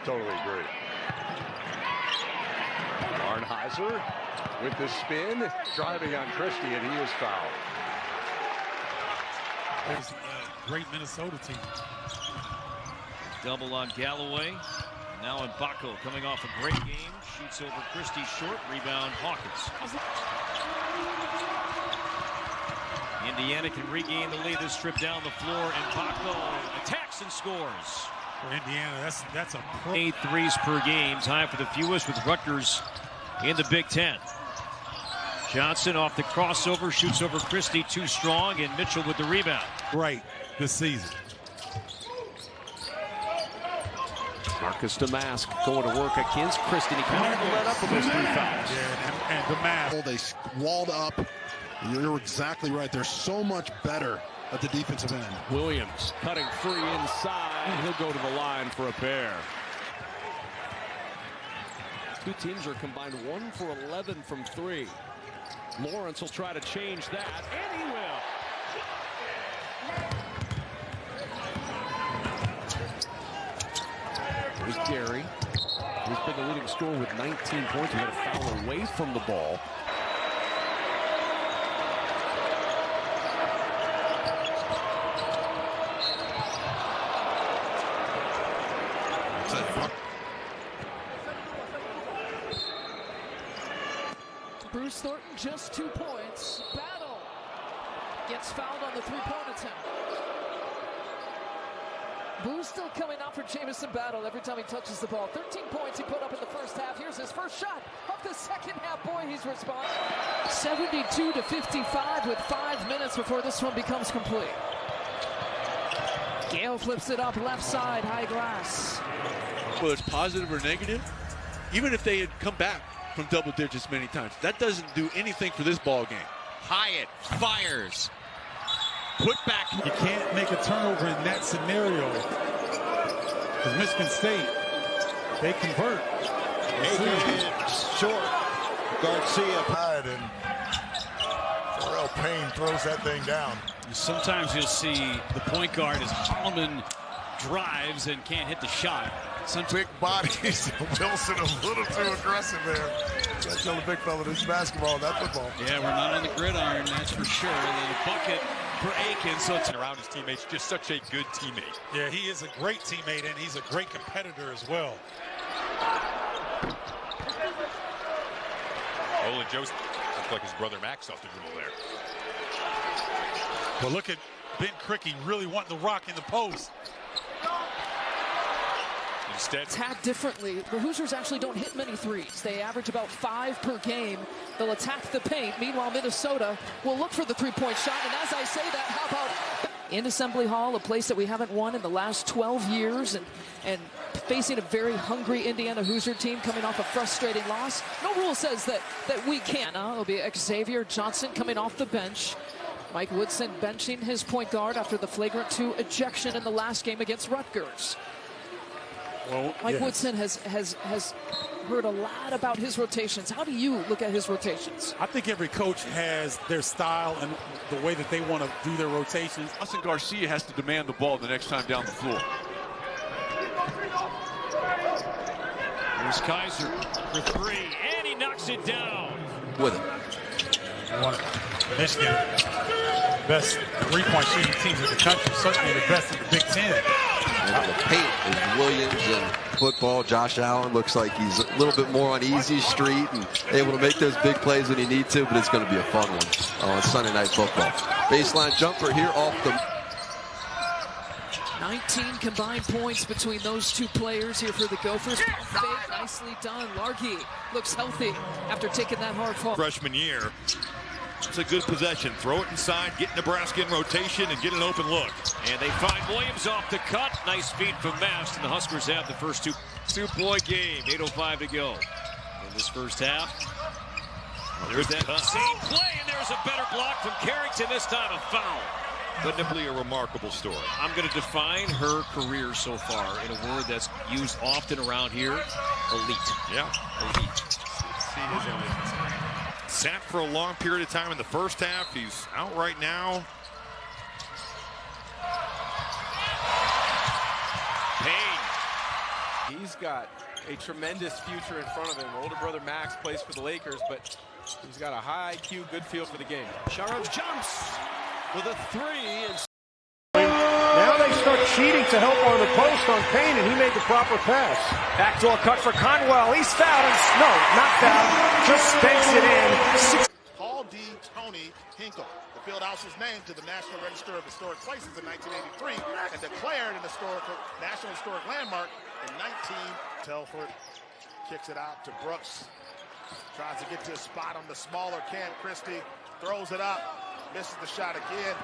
Totally agree. Barnhizer with the spin, driving on Christie, and he is fouled. It's a great Minnesota team. Double on Galloway. Now Mbako coming off a great game. Shoots over Christie short. Rebound Hawkins. Indiana can regain the lead this trip down the floor. Mbako attacks and scores. For Indiana, that's a pro. 8 threes per game. Time for the fewest with Rutgers in the Big Ten. Johnson off the crossover. Shoots over Christie. Too strong. And Mitchell with the rebound. Right this season. Marcus Damask going to work against Christie. He kind of let up with those 3 fouls. Yeah, and Damask. They walled up. You're exactly right. They're so much better at the defensive end. Williams cutting free inside. He'll go to the line for a pair. Two teams are combined 1 for 11 from 3. Lawrence will try to change that, and he will. There's Gary. He's been the leading scorer with 19 points. He had a foul away from the ball. Bruce Thornton just 2 points. Battle gets fouled on the three-point attempt. Boo's still coming out for Jamison Battle every time he touches the ball. 13 points he put up in the first half. Here's his first shot of the second half. Boy, he's responding. 72-55 with 5 minutes before this one becomes complete. Gale flips it up left side, high glass. Whether it's positive or negative, even if they had come back from double digits many times, that doesn't do anything for this ball game. Hyatt fires. Put back. You can't make a turnover in that scenario. Because Michigan State, they convert. Short. Garcia tied, and Pharrell Payne throws that thing down. Sometimes you'll see the point guard as Holloman drives and can't hit the shot. Some big bodies. Wilson a little too aggressive there. Gotta tell the big fella this is basketball, not football. Yeah, we're not on the gridiron, that's for sure. And then a bucket for Aiken, so it's around his teammates, just such a good teammate. Yeah, he is a great teammate, and he's a great competitor as well. Ola Joseph looks like his brother Max off the dribble there. But look at Ben Cricky really wanting to rock in the post. Instead, Attack differently. The Hoosiers actually don't hit many threes. They average about 5 per game. They'll attack the paint. Meanwhile, Minnesota will look for the three-point shot. And as I say that, how about in Assembly Hall, a place that we haven't won in the last 12 years, and facing a very hungry Indiana Hoosier team coming off a frustrating loss. No rule says that we can't. It'll be Xavier Johnson coming off the bench. Mike Woodson benching his point guard after the flagrant 2 ejection in the last game against Rutgers. Well, Mike Woodson has heard a lot about his rotations. How do you look at his rotations? I think every coach has their style and the way that they want to do their rotations. Austin Garcia has to demand the ball the next time down the floor. Here's Kaiser for 3, and he knocks it down. With it. Michigan, best three-point shooting teams in the country, certainly the best in the Big Ten. And the paint is Williams, and football, Josh Allen looks like he's a little bit more on easy street and able to make those big plays when he needs to, but it's going to be a fun one on Sunday Night Football. Baseline jumper here off the... 19 combined points between those 2 players here for the Gophers. Fake, nicely done. Largy looks healthy after taking that hard fall. Freshman year. It's a good possession. Throw it inside, get Nebraska in rotation, and get an open look. And they find Williams off the cut. Nice feed from Mast, and the Huskers have the first 2-point game. 8:05 to go in this first half. There's that same play, and there's a better block from Carrington. This time a foul. Undeniably a remarkable story. I'm going to define her career so far in a word that's used often around here: elite. Yeah. Elite. Sat for a long period of time in the first half. He's out right now. Payne. He's got a tremendous future in front of him. Older brother Max plays for the Lakers, but he's got a high IQ, good feel for the game. Sharov jumps with a three. And now they start cheating to help on the post on Payne, and he made the proper pass. Backdoor cut for Conwell. He's fouled. And no, not fouled. Just spanks it in. Paul D. Tony Hinkle. The field house was named to the National Register of Historic Places in 1983 and declared an National Historic Landmark in 19. Telford kicks it out to Brooks. Tries to get to a spot on the smaller Cam Christie. Throws it up. Misses the shot again.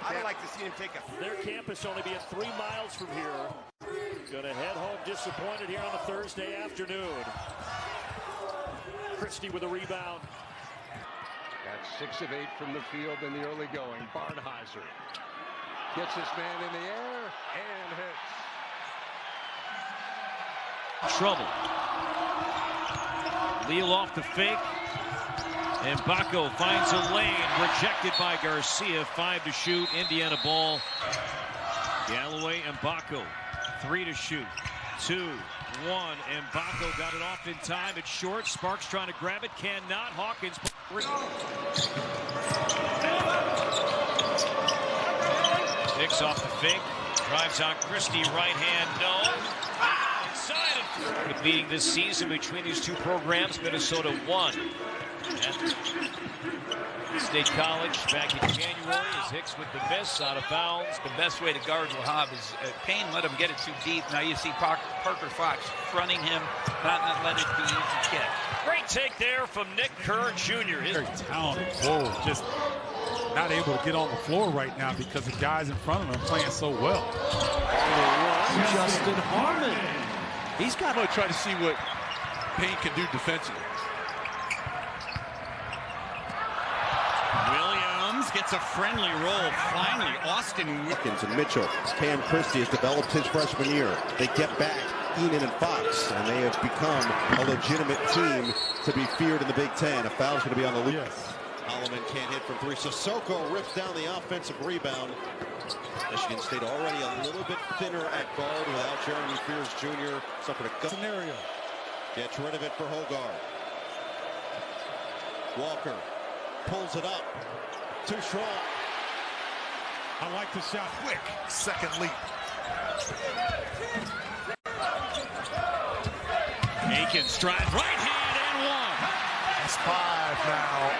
I'd like to see him take a... Their campus only being 3 miles from here. Gonna head home disappointed here on a Thursday afternoon. Christie with a rebound. That's 6 of 8 from the field in the early going. Barnheiser gets this man in the air and hits. Trouble. Leal off the fake. And Baco finds a lane, rejected by Garcia. 5 to shoot, Indiana ball. Galloway and Baco, 3 to shoot. 2, 1, and Baco got it off in time. It's short. Sparks trying to grab it, cannot. Hawkins. Picks off the fake, drives on Christie, right hand, no. Inside of beating this season between these two programs. Minnesota won at State College back in January as Hicks with the miss out of bounds. The best way to guard Wahab is Payne let him get it too deep. Now you see Parker Fox fronting him, not let it be easy kick. Great take there from Nick Kerr Jr. Very talented forward, just not able to get on the floor right now because the guys in front of him are playing so well. Justin Harmon. He's got to try to see what Payne can do defensively. Williams gets a friendly roll. Finally, Austin Wilkins and Mitchell. Cam Christie has developed his freshman year. They get back Enan and Fox, and they have become a legitimate team to be feared in the Big Ten. A foul's going to be on the loop. Yes. Holloman can't hit from 3. Sissoko rips down the offensive rebound. Michigan State already a little bit thinner at guard without Jeremy Fears Jr. Suffered a gut Scenario. Gets rid of it for Hogarth. Walker pulls it up. Too strong. I like the shot. Quick second leap. Aikens drive, right hand and one. That's 5 now.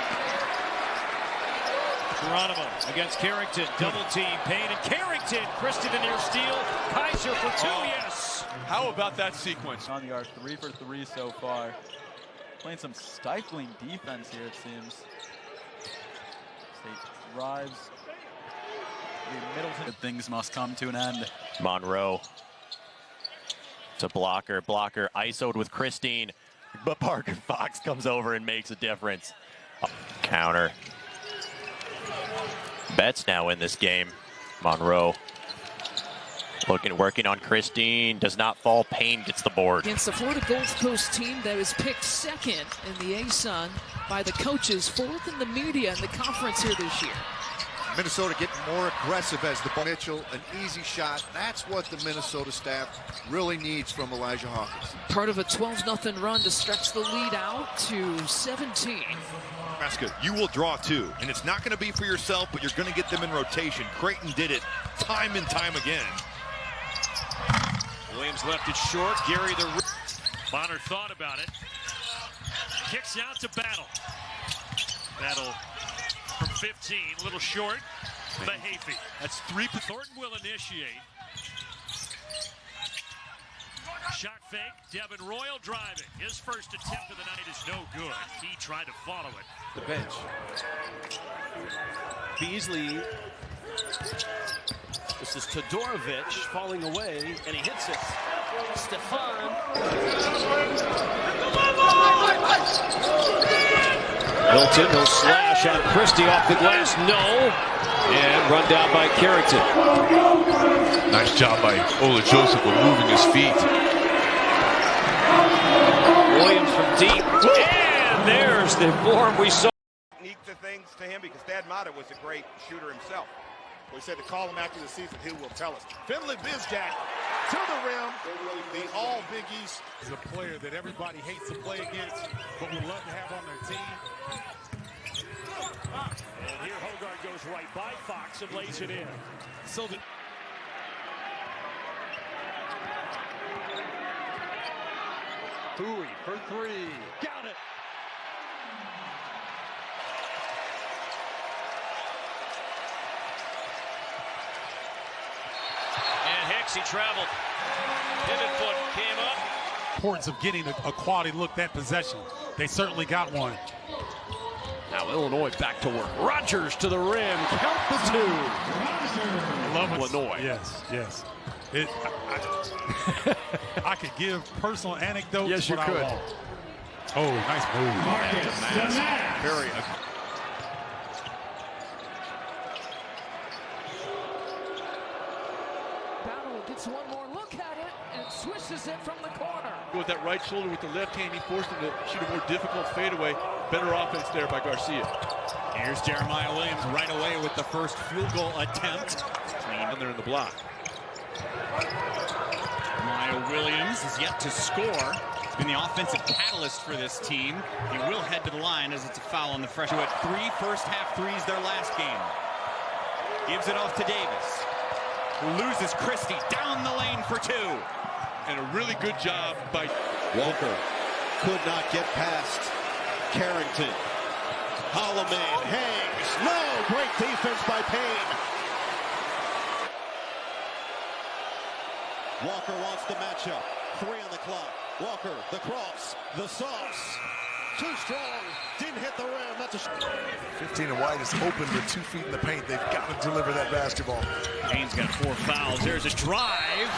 Geronimo against Carrington, double team, Payne and Carrington. Christie the near steal, Kaiser for 2, yes. How about that sequence? On the arc, 3 for 3 so far. Playing some stifling defense here, it seems. State drives. Middleton. Good things must come to an end. Monroe to Blocker. Blocker ISO'd with Christine, but Parker Fox comes over and makes a difference. Counter. Betts now in this game. Monroe working on Christine, does not fall. Payne gets the board. Against the Florida Gulf Coast team that was picked 2nd in the ASUN by the coaches, 4th in the media in the conference here this year. Minnesota getting more aggressive as the ball. Mitchell, an easy shot. That's what the Minnesota staff really needs from Elijah Hawkins. Part of a 12-0 run to stretch the lead out to 17. Nebraska, you will draw 2, and it's not going to be for yourself, but you're going to get them in rotation. Creighton did it time and time again. Williams left it short. Gary the Bonner thought about it. Kicks out to Battle. Battle from 15, a little short. Mahaffey. That's 3. Thornton will initiate. Shot fake. Devin Royal driving. His first attempt of the night is no good. He tried to follow it. The bench. Beasley. This is Todorovic falling away, and he hits it. Stefan. Hilton, he'll slash on Christie off the glass. No. And run down by Carrington. Nice job by Ola Joseph with moving his feet. Williams from deep. And there's the form we saw. Technique to things to him because Thad Matta was a great shooter himself. We said to call him after the season, he will tell us. Finley Bizjack to the rim. The all Big East is a player that everybody hates to play against, but would love to have on their team. And here Hogarth goes right by Fox and lays it in. So the Bowie for three. Got it. And Hicks, he traveled. Pivot foot came up. importance of getting a quality look that possession. They certainly got one. Now Illinois back to work. Rogers to the rim. Count the two. I love Illinois. Yes, yes. I could give personal anecdotes. Yes, you but could. I won't. Oh, nice move. Very Battle gets one more look at it and swishes it from the corner. With that right shoulder with the left hand, he forced him to shoot a more difficult fadeaway. Better offense there by Garcia. Here's Jeremiah Williams right away with the first field goal attempt. Down there in the block. Jeremiah Williams is yet to score. He's been the offensive catalyst for this team. He will head to the line as it's a foul on the freshman. At 3 first-half threes their last game. Gives it off to Davis, who loses Christie down the lane for 2. And a really good job by Walker. Could not get past Carrington. Holloman hangs. No! Great defense by Payne. Walker wants the matchup. 3 on the clock. Walker, the cross, the sauce. Too strong. Didn't hit the rim. That's a 15 and White is open with 2 feet in the paint. They've got to deliver that basketball. Payne's got 4 fouls. There's a drive.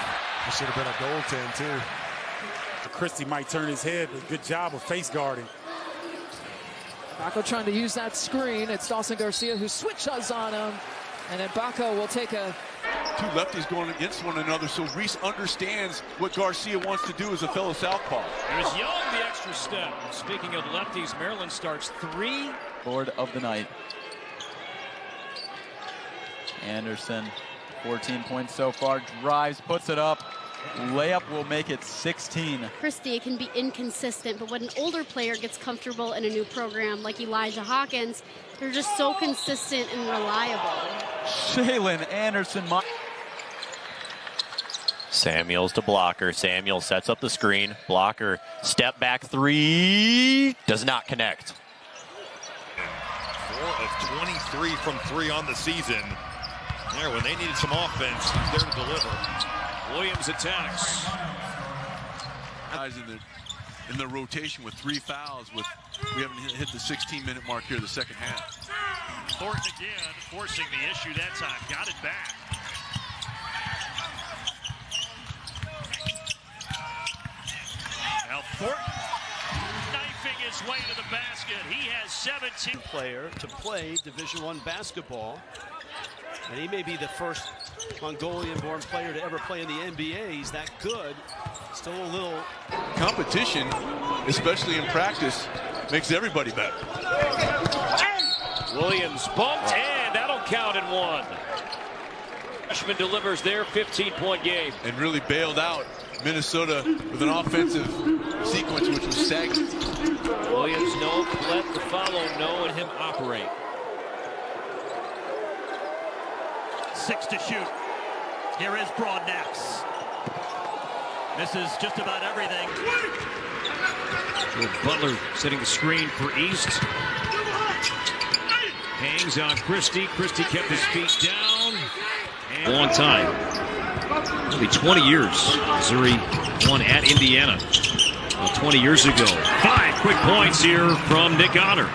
It should have been a goaltend, too. Christie might turn his head, but good job of face guarding. Baco trying to use that screen. It's Dawson Garcia who switches on him. And then Baco will take a... 2 lefties going against one another, so Reese understands what Garcia wants to do as a fellow southpaw. There's Young, the extra step. Speaking of lefties, Maryland starts 3. Board of the night. Anderson, 14 points so far, drives, puts it up. Layup will make it 16. Christie can be inconsistent, but when an older player gets comfortable in a new program like Elijah Hawkins, they're just so consistent and reliable. Shaylin Anderson. Samuels to Blocker. Samuel sets up the screen. Blocker, step back 3. Does not connect. 4 of 23 from 3 on the season. There, when they needed some offense, he's there to deliver. Williams attacks. Guys in the rotation with 3 fouls. We haven't hit the 16-minute mark here, the second half. Thornton again, forcing the issue that time. Got it back. Now Thornton knifing his way to the basket. He has 17. Player to play Division I basketball. And he may be the first Mongolian-born player to ever play in the NBA. He's that good. Still a little... Competition, especially in practice, makes everybody better. Williams bumped, and that'll count in 1. Freshman delivers their 15-point game. And really bailed out Minnesota with an offensive sequence which was stagnant. Williams no, let the follow no, and him operate. 6 to shoot. Here is Broadnax. This is just about everything. Butler setting the screen for East. Hangs on Christie. Christie kept his feet down. And long time. It'll be 20 years. Missouri won at Indiana 20 years ago. 5 quick points here from Nick Honor.